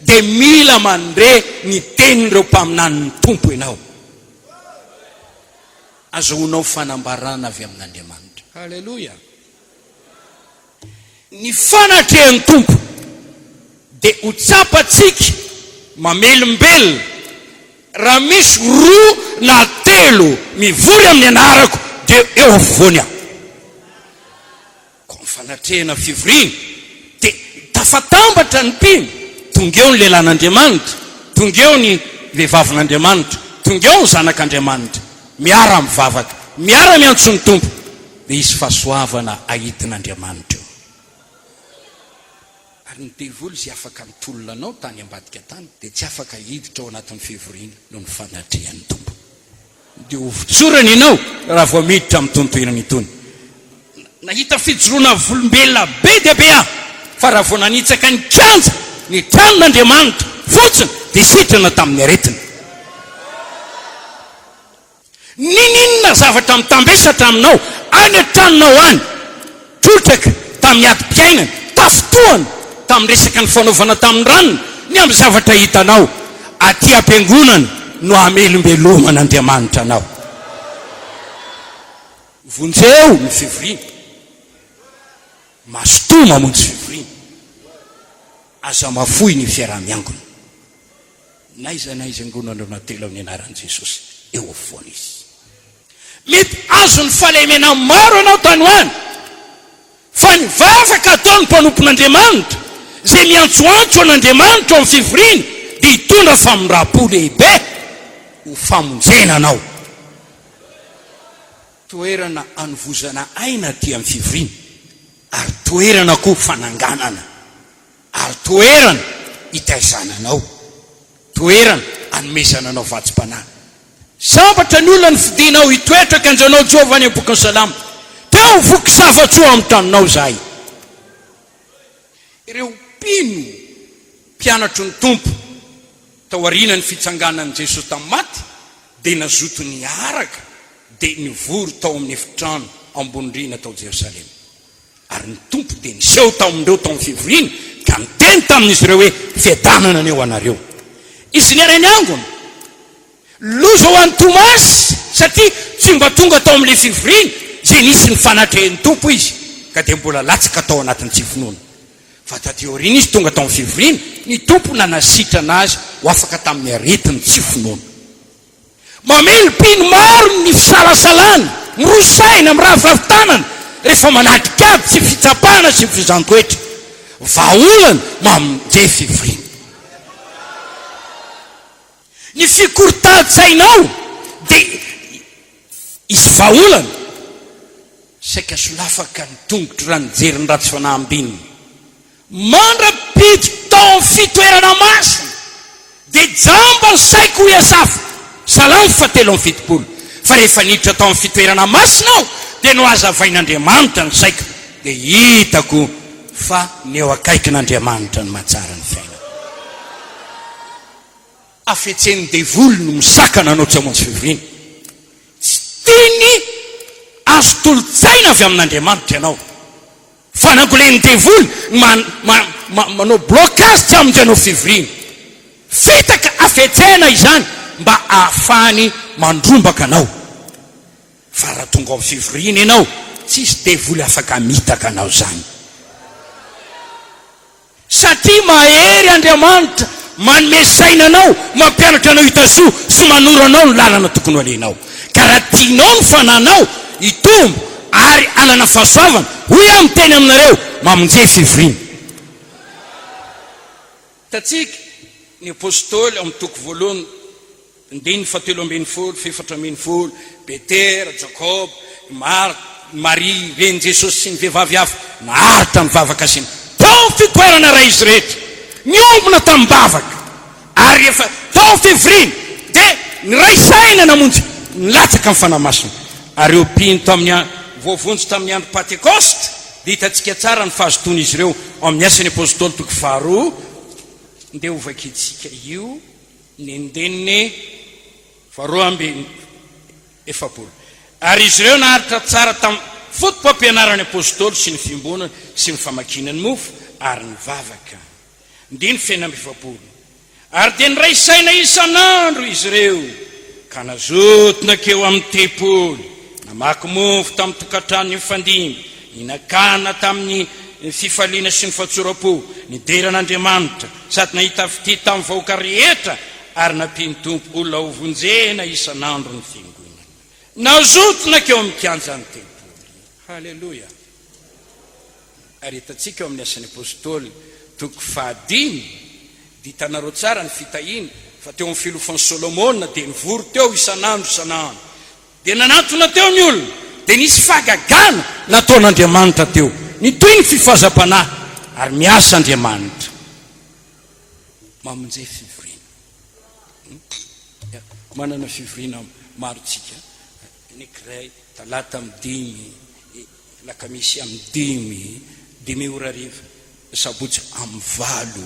dia mila mandre ny tenin'ireo mpaminany ny tompo ianao. Azohonao fanambarana avy amin'Andriamanitra. Halleluja. Ny fanatrehan'ny tompo dia ho tsapatsika mamelombelona raha misy 2 na 3 mivory amin'ny anarako dia eo afovoany aho. Ko ny fanatrehana fivoriana dia tafatambatra ny mpino, tonga eo ny lehilahin'Andriamanitra, tonga eo ny vehivavin'Andriamanitra, tonga eo ny zanak'Andriamanitra, miara mivavaka, miara miantso ny tompo, dia isy fahasoavana ahitin'Andriamanitra eo. Ary ny devoly izay afaka mitolona anao tany ambadika tany dia tsy afaka hiditra ao anatin'ny fivoriana noho ny fanatrehan'ny tompo. Dia ovotsorana ianao raha vao miditra amin'ny tontoerana itony. Nahita fijoroana volombelona be dia be aho, fa raha vao nanitsaka ny kanja ny tranon'Andriamanitra fotsiny dia sitrana tamin'ny aretina. Ninona zavatra mitambesatra aminao any an-tranonao any, trotraka tamin'ny adi-piainana, tafotoana tamin'ny resaka ny fanaovana tamin'ny ranony, ny amin'ny zavatra hitanao aty am-piangonana no hamelombelomana anao. Vonjeo ny fivoriana, masotoa mamonjy fivoriana, aza mafoy ny fiaraha-miangona. Naiza angonana natelo amin'ny anaran'i Jesosy eo afovoany izy. Mety azo ny fahalemena maro anao tany hoany, fa ny vavaka ataon'ny mpanompon'Andriamanitra izay miantsoantso an'Andriamanitra ao amin'ny fivoriana dia hitondra famindrapo lehibe ho famonjena anao. Toerana anovozana aina ty amin'ny fivoriana, ary toerana koa fananganana, ary toerana hitaizana anao, toerana anomezana anao vatsim-panahy. Sambatra ny olona ny fidinao hitoetra kanjanao Jehovah any am-boky ny Salama, teo voky zava-tsoa amin'ny tranonao zahay. Ireo mpino mpianatro ny tompo tao aoriana ny fitsanganan'i Jesosy tamin'ny maty dia nazoto ny araka dia nivory tao amin'ny efitrano ambonirina tao Jerosalema. Ary ny tompo dia niseho tao amindreo tao amin'ny fivoriana ka niteny tamin'izy ireo hoe fiadanana aneo anareo. Izy ny arany angona loza ho an'ny Tomasy, satria tsy mba tonga tao amin'ilay fivoriana izay nisy ny fanatrehan'ny tompo izy, ka dia mbola latsaka tao anatin'ny tsy finoana. Fa taty aoriana izy tonga tao amin'ny fivoriana, ny tompo nanasitra anazy ho afaka tamin'ny aretiny tsy finoana. Mamelom-pino maro ny fisalasalana, mirosaina amin'ny rahavavin-tanana rehefa manatrika aby tsy fitsapana sy fizantoetra, vaolana mamonjy fivoriana. Ny fikoritadsainao dia izy vaolana saika solafaka ny tongotro raha nijery ny ratsy fanahambininy. mandrapity tao fitoerana masina dia jamba ny saiko ho iasafo salamo fatelo amin'ny fitopolo fa rehefa niditra tao amin'ny fitoerana masina aho dia no azavain'Andriamanitra ny saiko dia hitako fa ny eo akaikin'Andriamanitra ny mahatsara ny fiaina. Afetseny devoly no misakana anao tsy hamonjy fivoriana. Tsy tiany azo tolotsaina avy amin'Andriamanitra ianao. Fa nangolen'ny devoly manao blocage tsy hamonjy anao fivoriana. Fitaka afetsena izany mba ahafahany mandrombaka anao. Fa raha tonga amin'ny fivoriana ianao, tsisy devoly afaka mitaka anao zany. Satria mahery Andriamanitra manome saina anao, mampianatra anao hitasoa sy manoro anao ny lalana tokony alenao. Ka raha tianao ny fananao hitombo ary anana fahasoavana, hoy aho miteny aminareo mamonjy fivoriana. Tatsika ny apôstôly amin'ny toko voalohany 7:7-8, Petera, Jakoba, Maria, reny Jesosy sy ny vehivavy hafa naharitra mivavaka sina tao fitoerana raha izy rehetra niombona tamin'ny bavaka, ary rehefa tao fivoriana dia ny ray saina namonjy nilatsaka amin'ny fanamasina. Ary eo pino tamin'ny voavonjy tamin'ny andro Pentecoste dia hitantsika tsara ny fahazotoana izy ireo amin'ny Asan'ny Apôstôly toko 2 dia hovakitsika io ny andeniny 2:7. Ary izy ireo naharitra tsara tamin'ny fotom-pampianaran'ny apôstôly sy ny fimbonana sy ny famakinany mofo ary ny vavaka ndiny fiainam-pifapolo. Ary dia niray saina isan'andro izy ireo ka nazotona keo amin'ny tempoly, namaky mofo tamin'ny tokantrano ny mifandimby, ninakana tamin'ny fifaliana sy ny fahatsoram-po, nideran'Andriamanitra sady nahita fity tamin'ny vahoaka rehetra ary nampiny tompo olona hovonjena isan'andro ny fiangonana. Nazotona keo amin'ny kianjan'ny tempoly. Halleluja. Ary hitantsika eo amin'ny Asan'ny Apôstôly toko 5 dia hitanareo tsara ny fitahiana fa teo amin'ny filofan'i Solomona dia nivory teo isan'andro dia nanatona teo ny olona dia nisy fahagagana nataon'Andriamanitra teo, nitoy ny fifazam-panahy ary miasa Andriamanitra mamonjy fivoriana. Manana fivoriana maro tsika, ny kiray talata amin'ny 5, lakamisy amin'ny 5, dimy ora hariva, sabotsy amin'ny 8,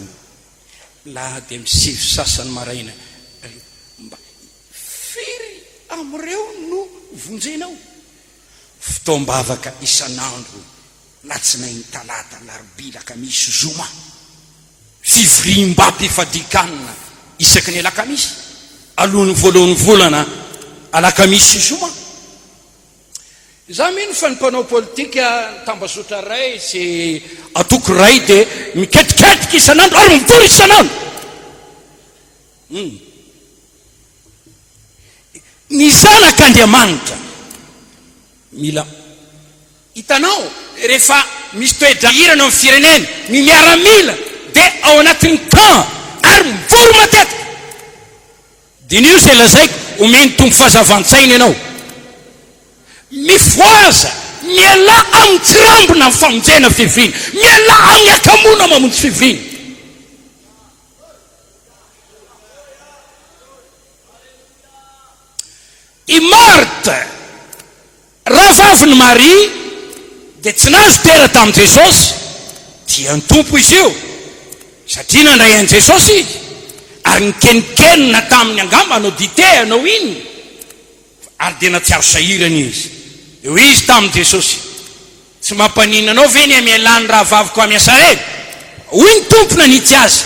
lahady amin'ny 7 sasany maraina. Mba firy amreo no vonjenao. Fotoam-bavaka isan'andro, latsinainy talata, larobia, lakamisy, zoma. Fivoriam-bam-pifadikanina isaky ny lakamisy, alohan'ny voalohan'ny volana alakamisy zoma. Za mino fa ny mpanao politika tambazotra ray sy atoko ray dia miketriketrika isan'andro ary mivory isan'andro. Ny zanak'Andriamanitra mila hitanao rehefa misy toedra irana amin'ny firenena ny miaramila dia ao anatin'ny camp ary mivory matetika. Dia nio izay lazaiko omeny tombo fahazavantsaina ianao, mifoaza miala amin'ny tsirambona amin'ny famonjena fivoriana, miala amin'ny akamona mamonjy fivoriana. I Marta rahavaviny Maria dia tsy nazo toera tamin'i Jesosy, dia ny tompo izy io satria nandray an'i Jesosy izy ary nikenikenina tamin'ny angamba anao dite anao inona ary dia natsiaro sahirana izy. Eo izy tamin'i Jesosy, tsy mampanina anao ve ny amialany rahavaviko amiasa reny? Hoy ny tompona nitsy azy,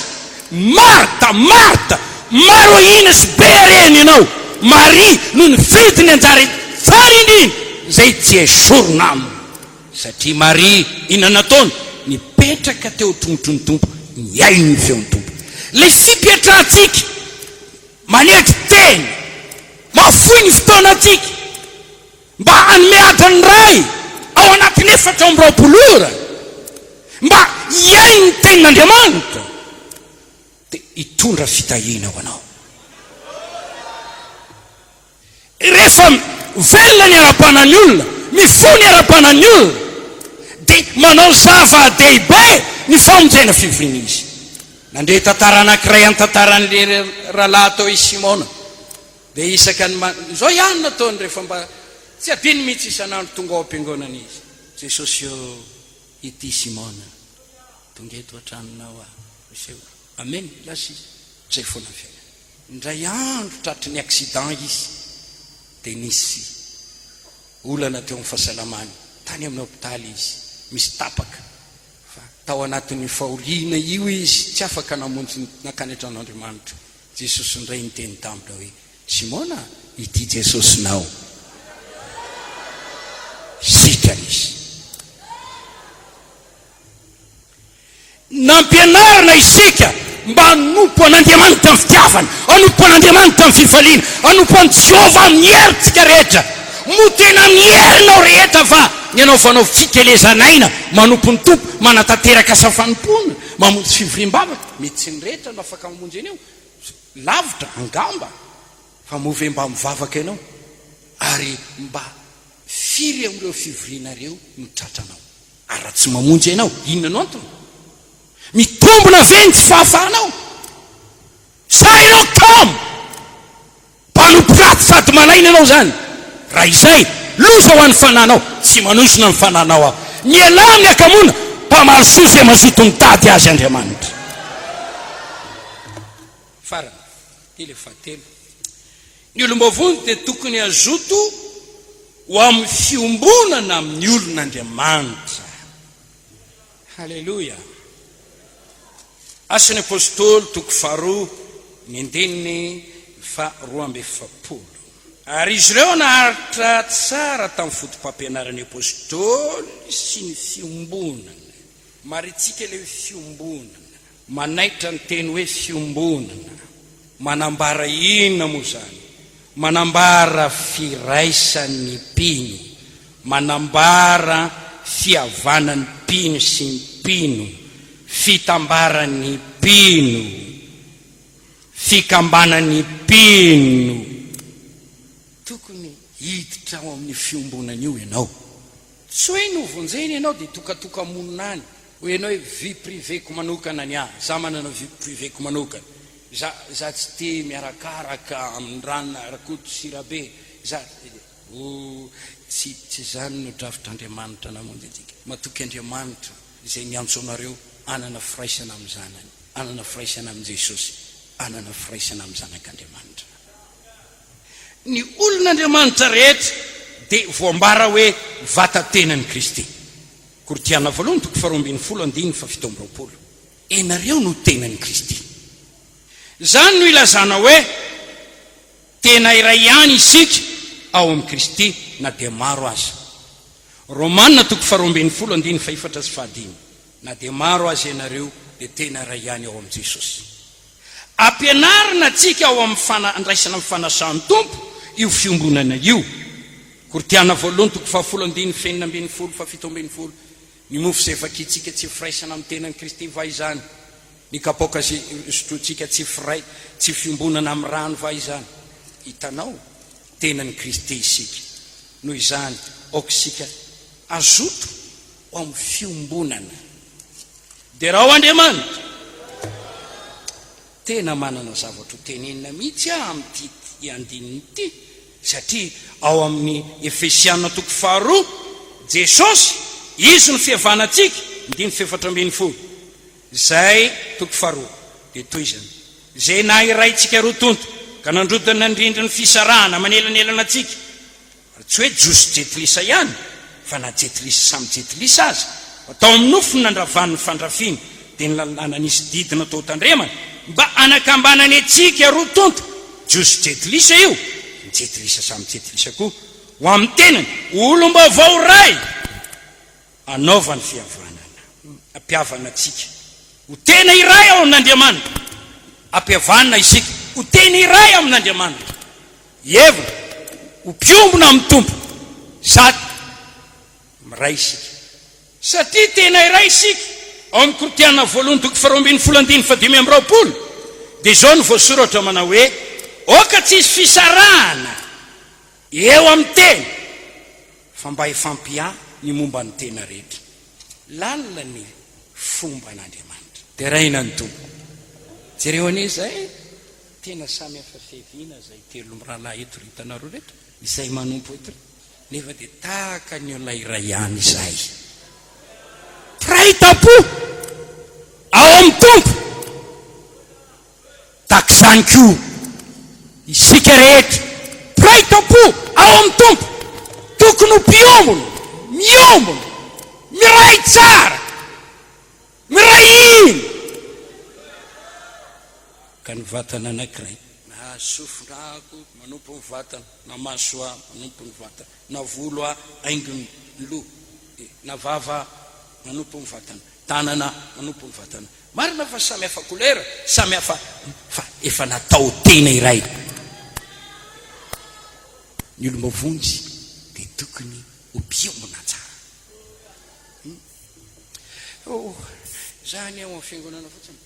Marta, Marta, maro ina sy be areny ianao, Maria no nifidy ny anjara tsara indrindra zay tsy esorona aminy. Satria Maria ina nataony nipetraka teo tongotry ny tompo, niaino ny feon'ny tompo. Le fipetrahantsika manety teny mafoy ny fotoanatsika mba hanome adiny ray ao anatin'ny 4 ora mba hiaino ny tenin'Andriamanitra dia hitondra fitahiana ho anao. Rehefa velona ny ara-panan'ny olona, mifony ara-panan'ny olona dia manao zava-dehibe ny famonjena fivoriana izy. Nandeha tantara anankiray antantaran'le rahalahy tao izy Simona, dia isaka zao ihany nataony rehefa mba tsy adiny mihitsy isanandro tonga ao am-piangonana izy. Jesosy io ity Simona, tonga eto an-tranonao aho. Amen, lasy izy. Zay foana ny fiainana. Indray andro tratry ny accident izy, dia nisy olana teo amin'ny fahasalamany. Tany amin'ny hôpitaly izy, misy tapaka. Fa tao anatin'ny fahoriana io izy, tsy afaka namonjy nakany an-tranon'Andriamanitra. Jesosy indray niteny tamina hoe, Simona, ity Jesosynao. Sitrana izy. Nampianarina isika mba hanompo an'Andriamanitra amin'ny fitiavana, hanompo an'Andriamanitra amin'ny fifaliana, hanompo an'i Jehovah amin'ny herintsika rehetra. Mo tena miherinao rehetra fa ny anao fanao fikelezanaina, manompo ny tompo, manatanteraka safanompoana, mamonjy fivoriam-bavaka. Mety tsy ny rehetra no afaka mamonjy anao, lavitra, angamba, fa movy mba mivavaka ianao, ary mba firy amin'ireo fivorianareo mitratranao. Ary raha tsy mamonjy ianao, inona no antony? Mitombona ve ny tsy fahafahanao? Sa ianao kamo mpanompo ratsy sady malaina ianao zany? Raha izay, loza ho an'ny fananao, tsy manosona ny fananao aho. Ny elahy amin'ny akamoana, mpamaly soa izay mazoto mitady azy Andriamanitra. Farany, ile fahatelo. Ny olombavony dia tokony azoto ho amin'ny fiombonana amin'ny olon'Andriamanitra. Halleluja. Asan'ny apôstôly toko faharoa ny andininy faharoa amby efapolo. Ary izy ireo naharitra tsara tamin'ny fotom-pampianaran'ny apôstôly sy ny fiombonana. Maritsika ilay fiombonana, manaitra ny teny hoe fiombonana, manambara inona moa zany? Manambara firaisan'ny mpino, manambara fihavanan'ny mpino sy ny mpino, fitambaran'ny mpino, fikambanan'ny mpino. Tokony hiditra ao amin'ny fiombonana io ianao. Tsy hoe novonjeny ianao dia tokatoka-monina any, ho ianao hoe vie priveko manokana ny ahy, za manana vie priveko manokana, za tsy te miarakaraka amin'ny ranona rakoto sirabe, za tsy zany no drafitr'Andriamanitra namonjy antsika. Matoky Andriamanitra izay niantso anareo anana firaisana amin'ny zanany, anana firaisana amin'ny Jesosy, anana firaisana amin'ny zanak'Andriamanitra. Ny olon'Andriamanitra rehetra dia voambara hoe vatatenan'i Kristy. Kortiana voalohany toko faharoa ambin'ny folo andininy fafito amby roapolo. Enareo no tenan'i Kristy. Zany no ilazana hoe tena iray ihany isika ao amin'ny Kristy na dia maro aza. Romanina toko faharoa ambin'ny folo andininy faefatra sy fahadimy. Na dia maro azy ianareo dia tena iray ihany ao amin'ny Jesosy. Ampianarina antsika ao amin'ny andraisana amin'ny fanasan'ny tompo io fiombonana io. Kortiana voalohany toko fahafolo andininy fenina ambin'ny folo fafito ambin'ny folo. Ny mofo izay vakitsika tsy firaisana amin'ny tenan'i Kristy va izany? Ny kapoka sotrotsika tsy fiombonana amin'ny rano va izany? Hitanao tenan'i Kristy isika. Noho izany aokisika azoto ao amin'ny fiombonana. Dia raha ao Andriamanitra tena manana zavatra ho tenenina mihitsy amin'ity andininy ity, satria ao amin'ny Efesiana toko faharoa, Jesosy izy no fihavanantsika, ndiny faefatra ambin'ny folo. Zay toko faharoa dia toy izany: zay na iraintsika roa tonto ka nandrodana indrindra ny fisarahana manelanelana antsika. Tsy hoe josy jetilisa ihany, fa na jetilisa samy jetilisa azy, atao amin'ny nofo nandravan'ny fandrafiana dia ny lalàna nisy didina tao tandremana mba anakambanany antsika roa tonto. Josy jetilisa io, jetilisa samy jetilisa koa, ho amin'ny tenany olombavao ray anaovany fihavanana, ampihavana antsika ho tena iray ao amin'Andriamanitra, ampihavanana isika ho tena iray ao amin'Andriamanitra, hevina ho mpiombona amin'ny tompo sady miray isika, satria tena iray isika. Ao amin'ny Kortiana voalohany toko faharoa ambin'ny folo andininy fadimy amby roapolo dia izao no voasoratra manao hoe oka tsy isy fisarahana eo amin'ny tena fa mba hifampia ny momba ny tena rehetra. Lalina ny fomban'Andriamanitra. Dia raina ny tompo. Jereo an'izay tena samy hafa fiaviana zay telo mirahalahy eto hitanareo reto izay manompo eto nefa dia tahaka ny olona iray ihany izay. Piraitam-po ao amin'ny tompo. Tahaka izany koa isika rehetra piraitam-po ao amin'ny tompo. Tokony ho miombona, miray tsara, miray iny. Ka ny vatana anankiray na sofinako manompo ny vatana, na maso manompo ny vatana, na volo haingony loha, na vava manompo ny vatana, tanana manompo ny vatana. Marina fa samy hafa kolera, samy hafa fa efa natao tena iray. Ny olombavonjy dia tokony ho miombona tsara. Zany ao amin'ny fiangonana fotsiny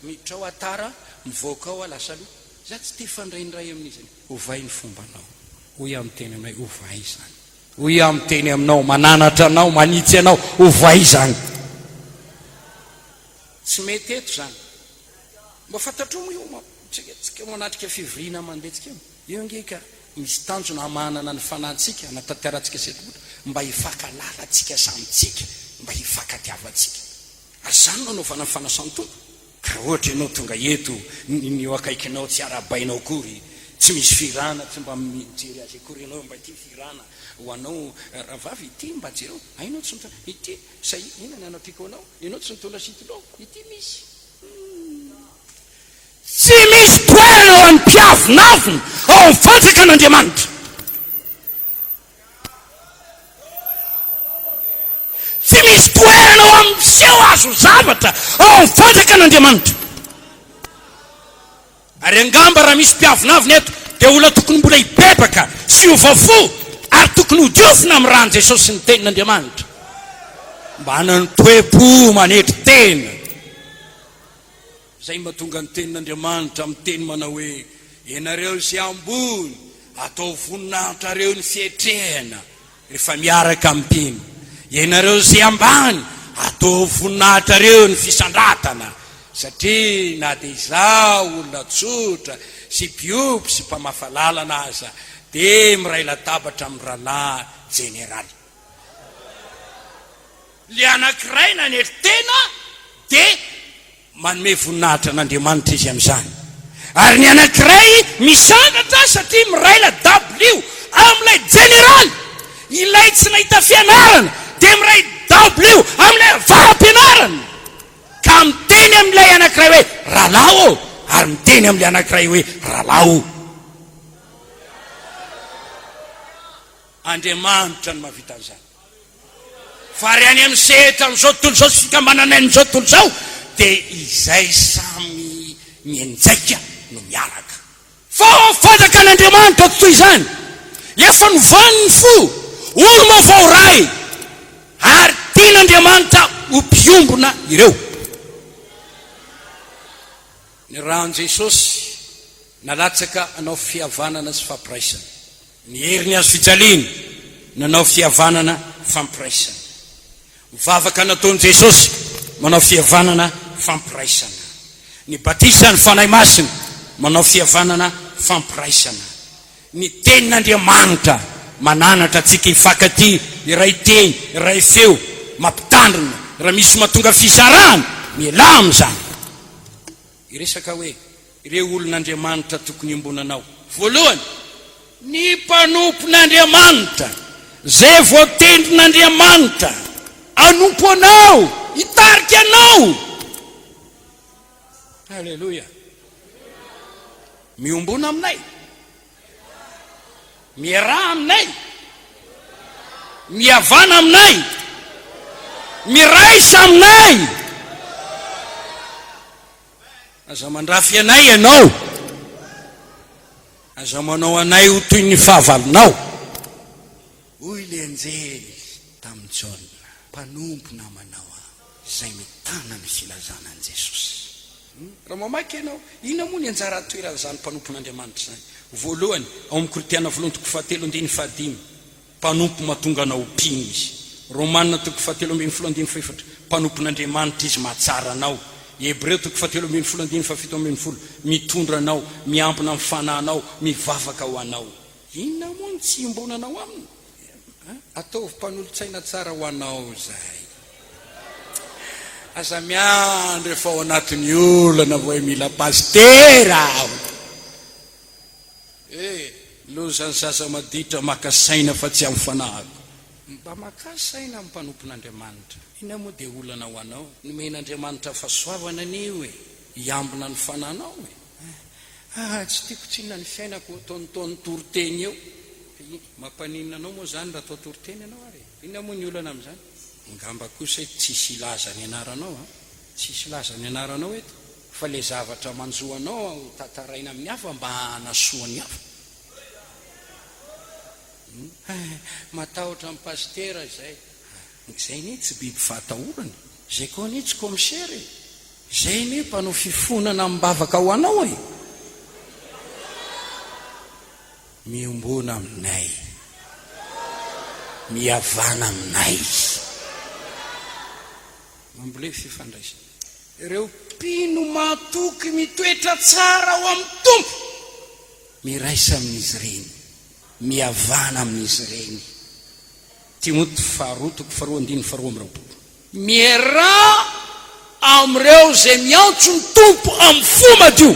miditra ao atara mivoaka ao lasa aloha. Za tsy te fandraindray amin'izany. Ovay ny fombanao. Hoy amin'ny teny aminay ovay zany. Hoy amin'ny teny aminao mananatra anao, manitsy anao, ovay zany. Tsy mety eto zany. Mba fantatro mo io tsika manatrika fivoriana mandetsika io ngeka misy tanjona manana ny fanantsika natanterantsika setrobotra mba hifakalalatsika samitsika, mba hifakatiavatsika. Ary zany no anaovana ny fanasany tompo. Ka ohatra ianao tonga eto ny akaikinao tsy arabainao kory, tsy misy firana, tsy mba mijery azy akory ianao mba ity firana ho anao ravavy ity mba jereo ainao tsy mitona ity say inona anao piko anao ianao tsy mitondra sitilao ity misy. Tsy misy toerana ao amin'ny mpiavinavina ao amin'ny fanjakan'Andriamanitra. Tsy misy toerana ao amin'ny seho azo zavatra ao amin'ny fanjakan'Andriamanitra. Ary angamba raha misy mpiavinavina eto dia olona tokony mbola hibebaka sy ho vavò ary tokony ho diofina amin'ny rahan'i Jesosy sy ny tenin'Andriamanitra mba hanany toe-po manetry tena. Zay mahatonga ny tenin'Andriamanitra amin'ny teny manao hoe ianareo izay ambony atao voninahitrareo ny fietrehana rehefa miaraka amin'ny mpino. Ianareo izay ambany atao voninahitrareo ny fisandratana. Satria na dia izaho olona tsotra sy mpiopy sy mpamafalalana aza dia miray latabatra amin'ny rahalahy jeneraly. Le anankiray nanetry tena dia manome voninahitra an'Andriamanitra izy amin'izany. Ary ny anankiray misangatra satria miray ladablo amin'ilay jeneraly. Ilay tsy nahita fianarana dia miray dablo amin'ilay vahampianarana. Ka miteny amin'ilay anankiray hoe rahalahy ary miteny amin'ilay anankiray hoe rahalahy. Andriamanitra no mahavita an'izany. Fa ry any amin'ny sehatra amin'izao tontolo izao sy fikambanana amin'izao tontolo izao dia izay samy mianjaika no miaraka. Fa ao fanjakan'Andriamanitra toy izany efa novany ny fo olo mavao ray ary tian'Andriamanitra ho mpiombona ireo. Ny rahan'i Jesosy nalatsaka anao fihavanana sy fampiraisana. Ny herin'ny azo fijaliana nanao fihavanana fampiraisana. Mivavaka nataon'i Jesosy manao fihavanana fampiraisana. Ny batisa ny fanahy masina manao fihavanana fampiraisana. Ny tenin'Andriamanitra mananatra antsika hifankaty iray teny iray feo mampitandrina raha misy mahatonga fizarana miala amin'izany. Iresaka hoe ireo olon'Andriamanitra tokony himbonanao. Voalohany, ny mpanompon'Andriamanitra zay voatendrin'Andriamanitra anompo anao, hitarika anao. Halleluja. Miombona aminay, miaraha aminay, mihavana aminay, miraisa aminay. Aza mandrafy anay ianao, aza manao anay ho toy ny fahavalonao. Hoy le anjely tamin'ny Jaona, mpanompo namanao izay mitana ny filazana an'i Jesosy. Raha mamaky ianao, ina moa ny anjara toeran'izany mpanompon'Andriamanitra izany? Voalohany ao amin'ny Korintena 7:7-5 mpanompo mahatonga anao mpino izy. Romanina 7:7-8 mpanompon'andriamanitra izy mahatsara anao. Hebreo 7:7 mitondra anao, miampina amin'ny fanahinao, mivavaka ho anao. Inona moa ny tsy imbonanao aminy? Ataovy mpanolotsaina tsara ho anao zay. Aza miandry efa ao anatin'ny olana voe mila pastera. Lozany sasa maditra maka saina fa tsy amin'ny fanahiko. Mba maka saina amin'ny mpanompon'andriamanitra. Ina moa dia olana ho anao? Nomen'andriamanitra fahasoavana anio iambina ny fanahinao tsy tiako tsinona ny fiainako taontaon'ny toroteny eo. Mampaninona anao moa zany raha atao toroteny anao ary. Ina moa ny olana amin'izany? Ngamba kosa tsisy ilaza ny anaranao tsisy ilaza ny anaranao eto fa le zavatra manjoanao tataraina amin'ny hafa mba hanasoany hafa. Matahotra amin'ny pastera zay ni tsy biby fatahorana, zay koa ni tsy komisera, zay ni mpanao fifonana mibavaka ho anao miombona aminay, miavana aminay. Mamboleo fifandraisana. Ireo mpino matoky mitoetra tsara ho amin'ny tompo, miraisa amin'izy ireny, miavana amin'izy ireny. Timoty 2:2-2. Miera amreo zay miantso ny tompo amin'ny fo madio.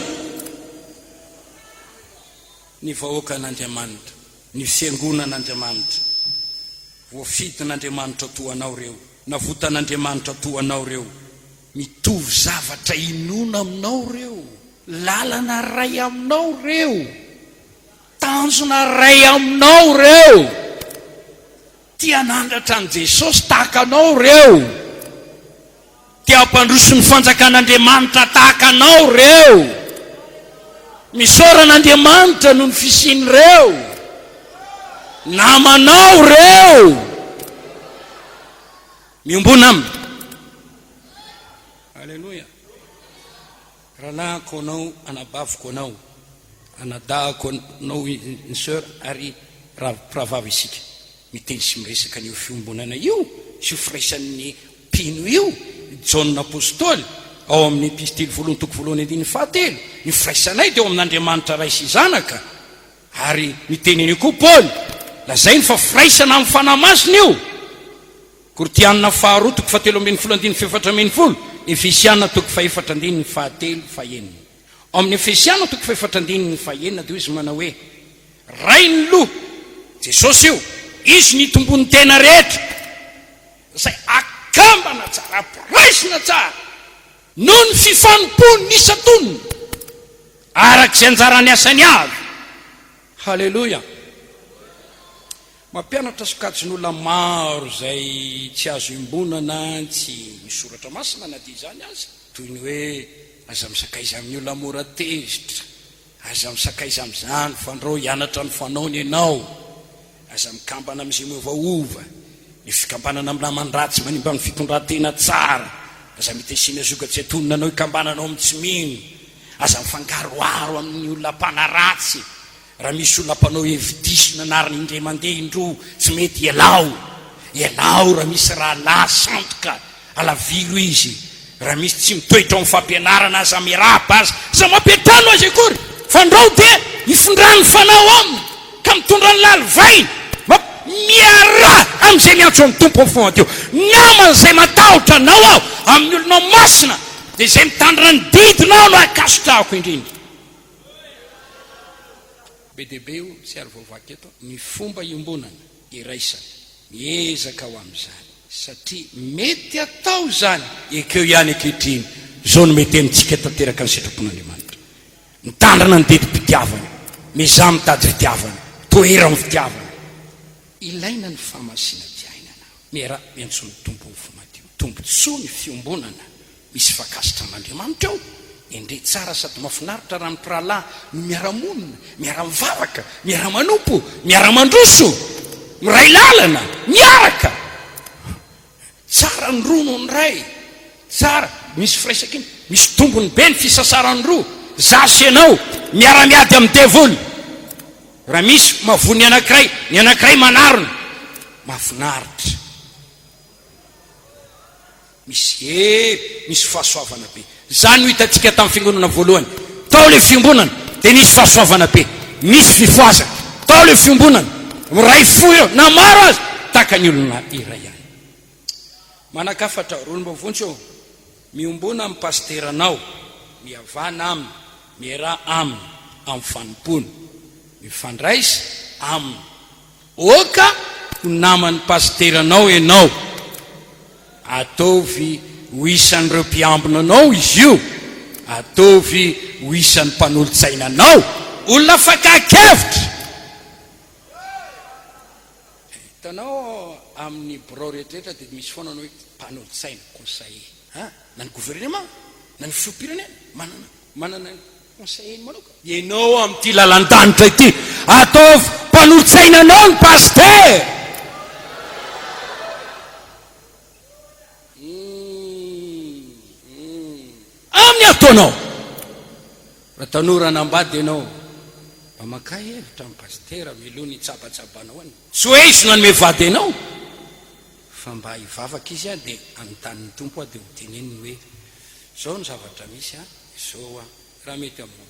Ny vahoakan'Andriamanitra, ny fiangonan'Andriamanitra, voafitin'Andriamanitra toanao reo, navotan'Andriamanitra toanao reo, mitovy zavatra inona aminao reo, lalana ray aminao reo, tanjona ray aminao reo, tia nandratra an' Jesosy tahaka anao reo, tia ampandroso ny fanjakan'Andriamanitra tahaka anao reo, misoran'Andriamanitra noho ny fisiny reo, namanao reo, miombona aminy. Alleluia. Ranahako anao, anabaviko anao, anadahako anao ny sœur ary rahavavy isika miteny sy miresaka an'io fiombonana io sy firaisan'ny mpino io. John apôstôly ao amin'ny epistily 1:7 ny firaisanay dia ao amin'Andriamanitra ray sy zanaka, ary miteny an'io koa Paul lazay ny fa firaisana amin'ny fanahy masina io. Kortianina 2:7-4, Efesiana 4:4-5. Ao amin'ny Efesiana 4:4-5 dia izy manao hoe ray ny loha Jesosy io, izy ny tombony tena rehetra, zay akambana tsara, ampiraisina tsara noho ny fifanompony ny isantonony arak'izay anjarany asany avy. Halleluja. Mampianatra sokajin'olona maro zay tsy azo imbonana, tsy misoratra masina na dia zany azy, toy ny hoe aza misakaiza amin'ny olona mora tezitra, aza misakaiza amin'izany fandrao hianatra ny fanaony ianao, aza mikambana amin'izay miovaova, ny fikambanana amin'ny namandratsy manimba amin'ny fitondran-tena tsara, aza mitesina zoka tsy atononanao hikambananao amin'ny tsy mino, aza mifangaroaro amin'ny olona mpanaratsy. Raha misy olona mpanao hevi-diso nanariny indray mandeha indro tsy mety ialao raha misy raha lahy santoka alaviro izy, raha misy tsy mitoetra amin'ny fampianarana aza mirapa azy, za mampiatrano azy akory fandrao dia mifondrany fanao aminy ka mitondra ny lalivainy miara amin'izay miantso amin'ny tompo amin'ny fomadio. Namana zay matahotra anao aho amin'ny olonao masina dia zay mitandrina ny didinao no akasotrahako indrindra. Be deaibe io tsy ary voavaky eto ny fomba iombonana iraisana, miezaka ho amin'izany satria mety atao zany ekeo ihany ankehitriny. Zao no mety amintsika tanteraka ny sitrapon'Andriamanitra, mitandrina ny didi-pitiavana, mizaha mitady fitiavana, toera amin'ny fitiavana. Ilaina ny fahamasina fiainana, miara miantsony tompo ny fomadio, tombontsoa ny fiombonana, misy fakasitra an'Andriamanitra ao. Indre tsara sady mafinaritra raha mitralahy no miara-monina, miara-mivavaka, miara-manompo, miara-mandroso, miray lalana, miaraka. Tsara ny roa no ny ray, tsara misy firaisaka iny, misy tombony be ny fisasarany roa. Zasy ianao miara-miady amin'ny devoly, raha misy mavony ny anankiray, manarona, mafinaritra. misy fahasoavana be. Zany ho hitantsika tamin'ny fiangonana voalohany, tao le fiombonana dia nisy fahasoavana be, misy fifoasana. Tao le fiombonana ray fo eo na maro azy taka ny olona iray ihany. Manakafatra olombavontsy eo, miombona amin'ny pasteranao, mihavana aminy, miara aminy amin'ny fanompony, mifandraisa aminy. Oka ho naman'ny pasteranao ianao, ataovy ho isan'ireo mpiambinanao izy io, ataovy ho isan'ny mpanolotsainanao, olona fakakevitra. Hitanao amin'ny birao rehetrarehetra dia misy foana anao hoe mpanolotsaina, conseiller, na ny gouvernement na ny filoham-pirenena manana conseiller manoka. Ianao amin'ity lalan-danitra ity, ataovy mpanolotsainanao ny paster. Amin'ny ataonao raha tanora nambady ianao, mba maka hevitra amin'ny pastera miloha ny tsabantsabanao any, tsy hoe izy nanome vady ianao, fa mba hivavaka izy dia anontany tompo dia ho teneniny hoe zao ny zavatra misy zao raha mety aminao.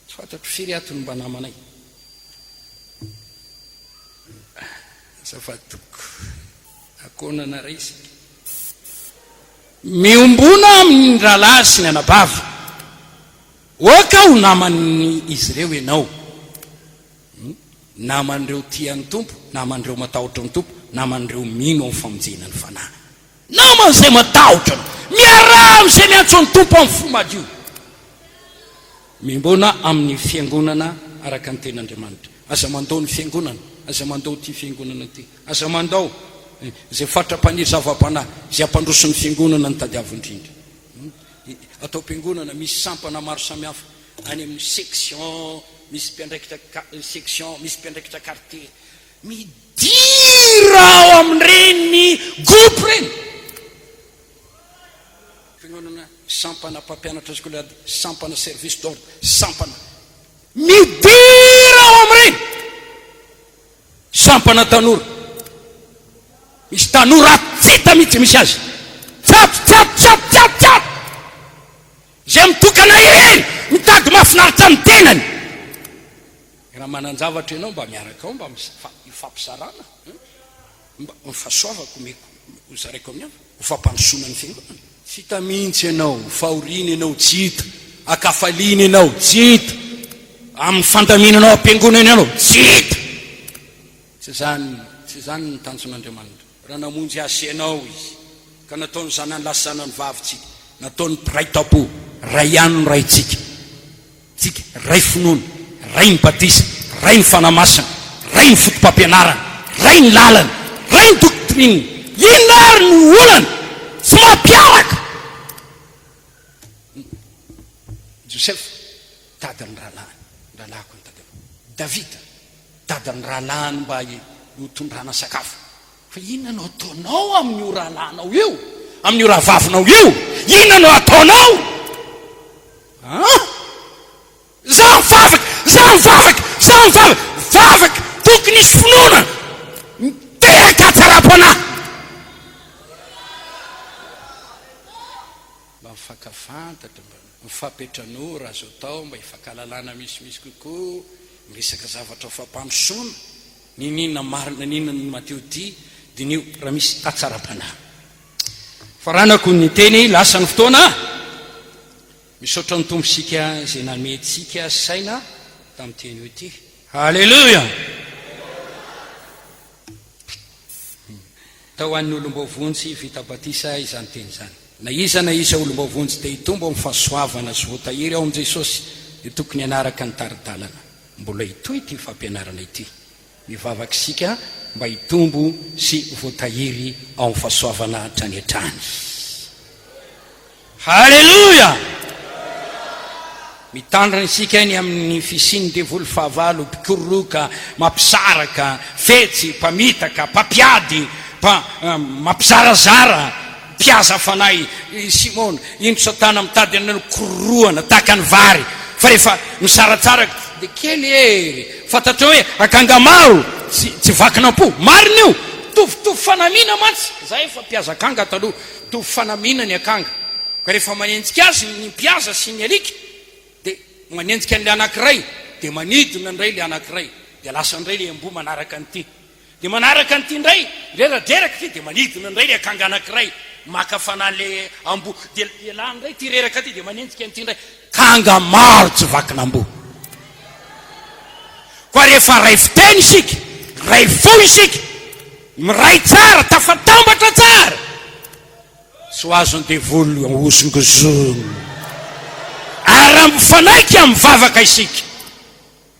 Tsy fantatro firy atony mba namanay zafatoko akonana raisika miombona amin'ny rahalahy sy ny anabavy. Oka ho naman'ny izy ireo ianao, naman'ireo tian'ny tompo, naman'ireo matahotra ny tompo, naman'ireo mino amin'ny famonjena ny fanahy, naman'izay matahotra miara amin'izay miantso ny tompo amin'ny fo madio. Miombona amin'ny fiangonana araka ny ten'Andriamanitra. Aza mandao ny fiangonana, aza mandao ty fiangonana ty, aza mandao zay fatrapaniry zava-panahy, zay ampandroso ny fiangonana ny tadiavindrindra. Atao mpiangonana misy sampana maro samihafa, any amin'ny section, misy mpiandraikitra section, misy mpiandraikitra quartier, midira ao amin'ireny groupe reny. Fiangonana sampana mpampianatra skolady, sampana service d'ordre, sampana midira ao amin'ireny. Sampana tanora, misy tanora atsita mihitsy misy azy, tsap zay mitokana ireny mitady mahafinaritra amin'ny tenany. Raha manan-javatra ianao mba miaraka ao, mba ifampisarana, mba mifahasoavako ho zaraiko amin'ny ho fampandrosoana ny fiangonana. Tsy hita mihitsy ianao, fahoriana ianao tsy hita, akafaliana ianao tsy hita, amin'ny fandaminanao ampiangonana ianao tsy hita. Tsy zany ny tanjon'Andriamanitra. Raha namonjy asianao izy ka nataony zanany lasa zanany vavitsika, nataony ray tapo, ray ihany no ray tsika, ray finoana, ray ny batisa, ray ny fanamasana, ray ny fotom-pampianarana, ray ny lalana, ray ny doktrine. Inona ary ny olana tsy mampiaraka? Joseph tady ny rahalahiko ny tady. Davida tady ny rahalahiny mba hotondrana sakafo. Fa inona no ataonao amin'io rahalahinao io, amin'io rahavavinao io? Inona no ataonao? Zaho mivavaka tokony isy finoana miteraka tsara-panahy. Mba mifankafantatra, mba mifampetranora azo atao, mba hifankalalana misimisy kokoa, miresaka zavatra ho fampandrosoana, ninona marina, ninona ny mateo ty, dia nio raha misy tatsara-panahy. Faranako ny teny lasa ny fotoana, misaotra ny tombosika izay nanometsika saina tamin'ny teny io ity. Halleluja! Tao an'ny olombavonjy vita batisa izany teny izany. Na isa olombavonjy te hitombo amin'ny fahasoavana sy voatahiry ao amin'i Jesosy, dia tokony hanaraka ny taridalana. Mbola hitoy ity fampianarana ity. Mivavaka isika mba hitombo sy voatahiry ao amin'ny fahasoavana hatrany hatrany. Halleluja! Mitandrana isika ny amin'ny fisiny devoly fahavalo, mpikoroka, mampisaraka, fetsy, mpamitaka, mpampiady, mampizarazara, mpiaza fanahy Simona, indro satana mitady anao kororoana tahaka ny vary, fa rehefa misaratsaraka dia kely ery, fantatra hoe akangamaro tsy vakinam-po, marina io, tovitovy fanamina mantsy. Zay efa mpiaza akanga taloha, mitovy fanamina ny akanga ka rehefa manenjika azy ny mpiaza sy ny alika dia manenjika an'le anankiray dia manidina ndray le anankiray dia lasa ndray le ambo manaraka an'ity dia manaraka an'ity ndray reradraraka ty dia manidina ndray le akanga anankiray maka fanan'le ambo dia la ndray ty reraka ty dia manenjika an'ity ndray kanga maro tsy vakin'ambo koa rehefa ray fiteny isika ray fo isika miray tsara tafatambatra tsara sy ho azony devolo osongozony ary raha mifanaiky amin'ny vavaka isika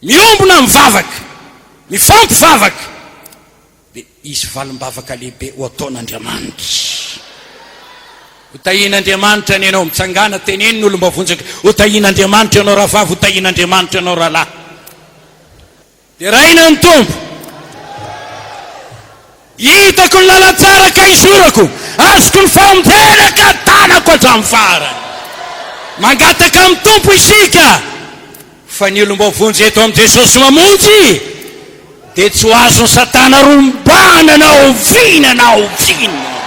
miombona mivavaka mifampivavaka dia izy valim-bavaka lehibe ho ataon'Andriamanitra ho tahian'Andriamanitra ny ianao mitsangana teneny ny olomba vonjaka ho tahian'Andriamanitra ianao raha vavy ho tahian'Andriamanitra ianao raha lahy dia raina ny tompo hitako ny lalatsara ka isorako azoko ny faombena ka tanako hatramin'ny farany mangataka amin'ny tompo isika fa ny olom-bavonjy eto amin'i Jesosy mamonjy dia tsy ho azony satana rombana na oviana na oviana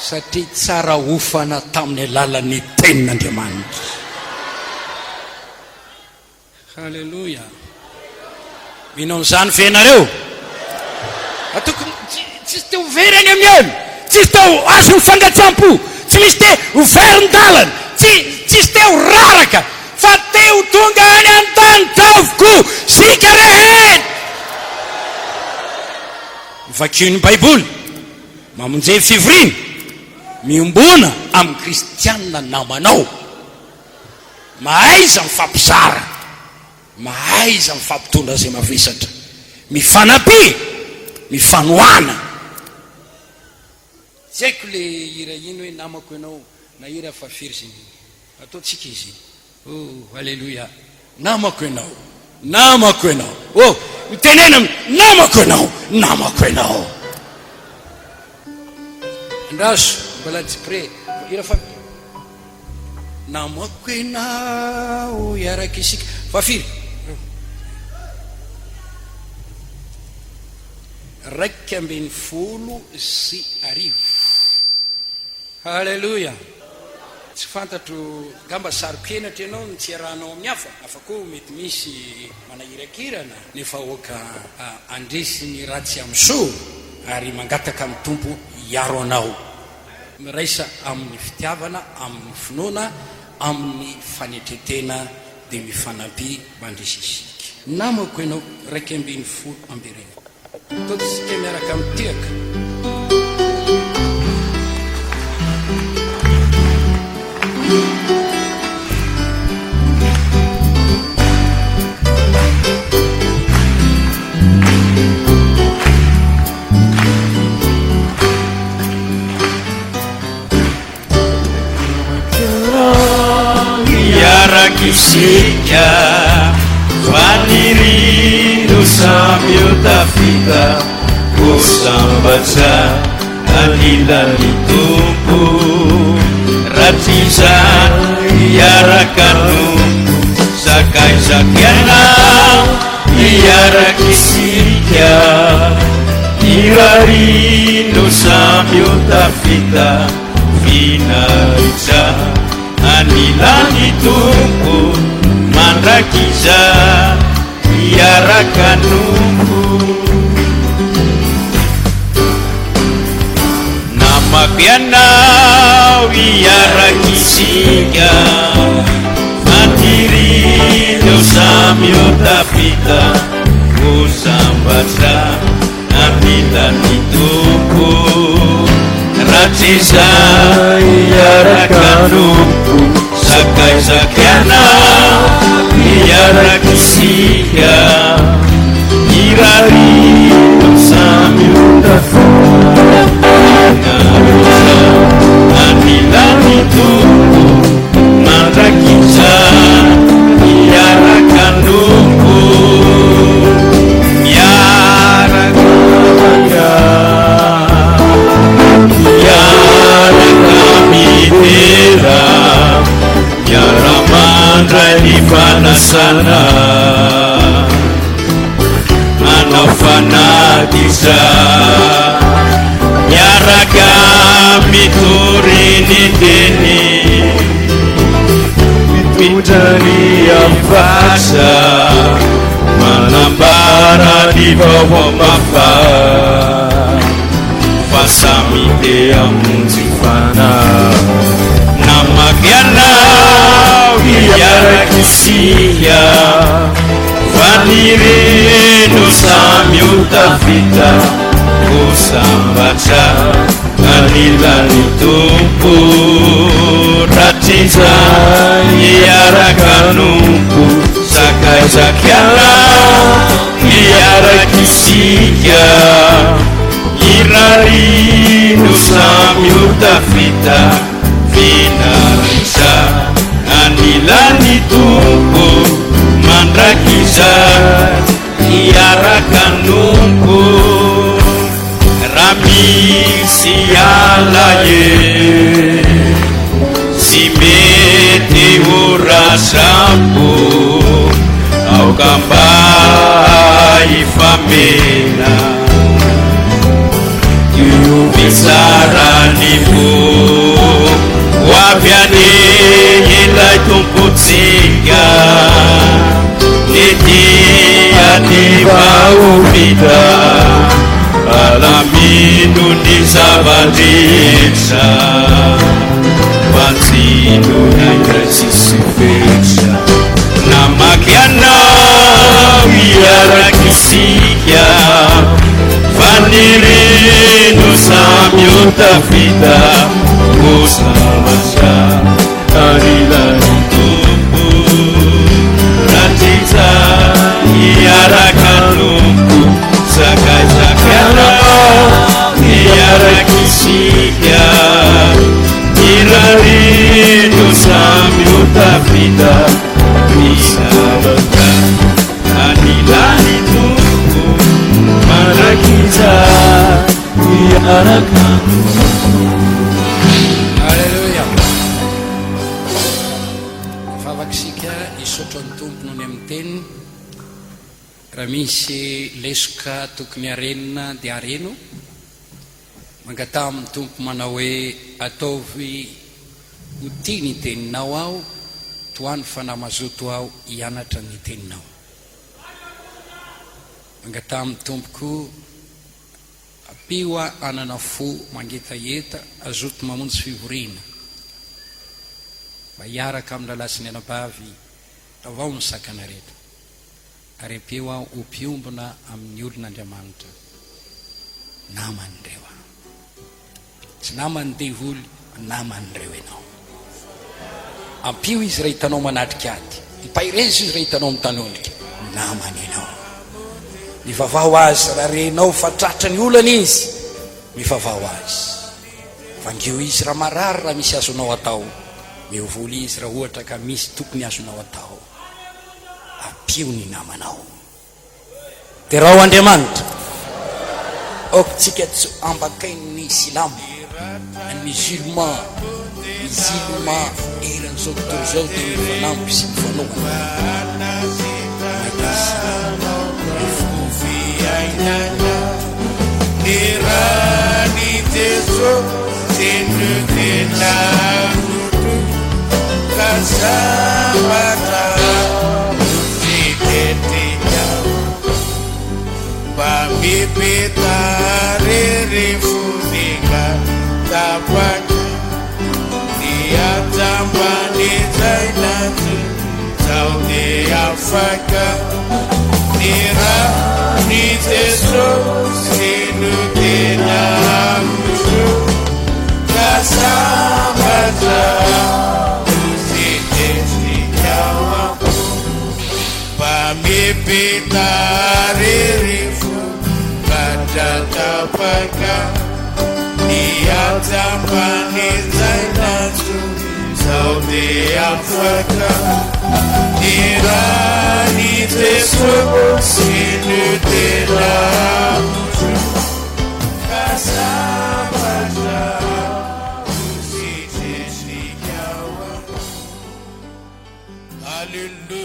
satria tsara ofana tamin'ny alalan'ny tenin'Andriamanitra. Halleluja. Minon'izany venareo atoko tsy te overany amin'ny olo tsy te azo mifangatsiam-po tsy misy te overin-dalana tsy te ho raraka fa te ho tonga any an-danitra avokoa sika rehetra. Mivakio ny baiboly mamonjey fivoriana miombona amin'ny kristianina namanao mahaiza mifampizara mahaiza mifampitondra zay mavesatra mifanampy mifanoana tsy haiko le hira ino hoe namako ianao na hira fafiry zay ataotsika izy halleluja namako ianao mitenena namako ianao andraso mbola jipre hira fa namako ianao iaraka isika fafiry 2:10. Halleluja. Tsy fantatro gamba sarokenatra ianao ny tsy arahanao amin'ny hafa koa mety misy manahirakirana nefa oka andresy ny ratsy amin'ny soa ary mangataka amin'ny tompo hiaro anao miraisa amin'ny fitiavana amin'ny finoana amin'ny fanetretena dia mifanampy mandresy isika namako ianao 2:10 totsika miaraka mitiaka Yarakisika vanirino samyotafika kusambatra anilani tumpu ratiza yarakanumpu sakai sakiana yarakisika irarino samyotafika vinariza anilani tumpu mandrakiza yarakanumpu namakianao yarakisika antirino samyotapita kusambatra anilani tumpu ratiza yarakanumpu sakai sakiana yarakisika irarino samyotapita anilani tumpu mandrakiza yarakanumpu yarakamidera yaramandra ifanasana anao fanatiza yaraka mitory teny mitondrany afasa manambara ny vaovao-mafa fa samy te amonjy fana namaky anao hiaraky isika fa ny reno samy ho tafita ho sambatra anilany tompo ratriza hiaraka nompo sakaizakiana hiaraky isika irarino samy ho tafita finarisa anilany tompo mandrakiza hiaraka nompo raha misy alaye sy mety ho rasampo aokamba ifamena io visarany fo hoavy ane ilay tompotsika ny tiany vaovita alamino ny zavadretra fantsino naindray sisy fetra namaky anao hiaraky isika fa ny reno samy ho tafita ho samatra anilany tompo ratriza hiaraka nompo sakaizakiana hiaraky isika irarino samy ho tafita misaraka anilany tompo mandrakiza hiaraka alleluia favakisika isotro ny tompo noho ny amin'ny teniny raha misy lesoka tokony arenina dia areno mangata amin'ny tompo manao hoe ataovy ho tia ny teninao aho toany fanamazoto aho hianatra ny teninao mangata amin'ny tompoko apio a anana fo mangetaheta azoto mamonjy fivoriana mba hiaraka amin'ny lalasiny anabavy avao ny sakana rehetra ary apio aho ho mpiombona amin'ny olon'Andriamanitra naman'ireo aho tsy naman'ny devoly naman'ireo ianao ampio izy raha hitanao manatrika ady mipairezy izy raha hitanao mitanolika namany ianao mivavao azy raha renao fa tratra ny olana izy mivavao azy vangio izy raha marary raha misy azonao atao miovoly izy raha ohatra ka misy tokony azonao atao apio ny namanao dia raha ho Andriamanitra okotsika tsy ambakainy silamo ny musulman eran'izao tontolo zao dia mifanampy sy mifanaovana irany teso tenutenarutu kasabata siketinya pamipitare rifunika tapak dia tambani zainatu saudi afaka nira ni teso tenutenarutu kasabata pamipitare rifu kadakapaka dia tambani zainatu saudi afaka irani teso tenutenarutu kasabata hallelujah.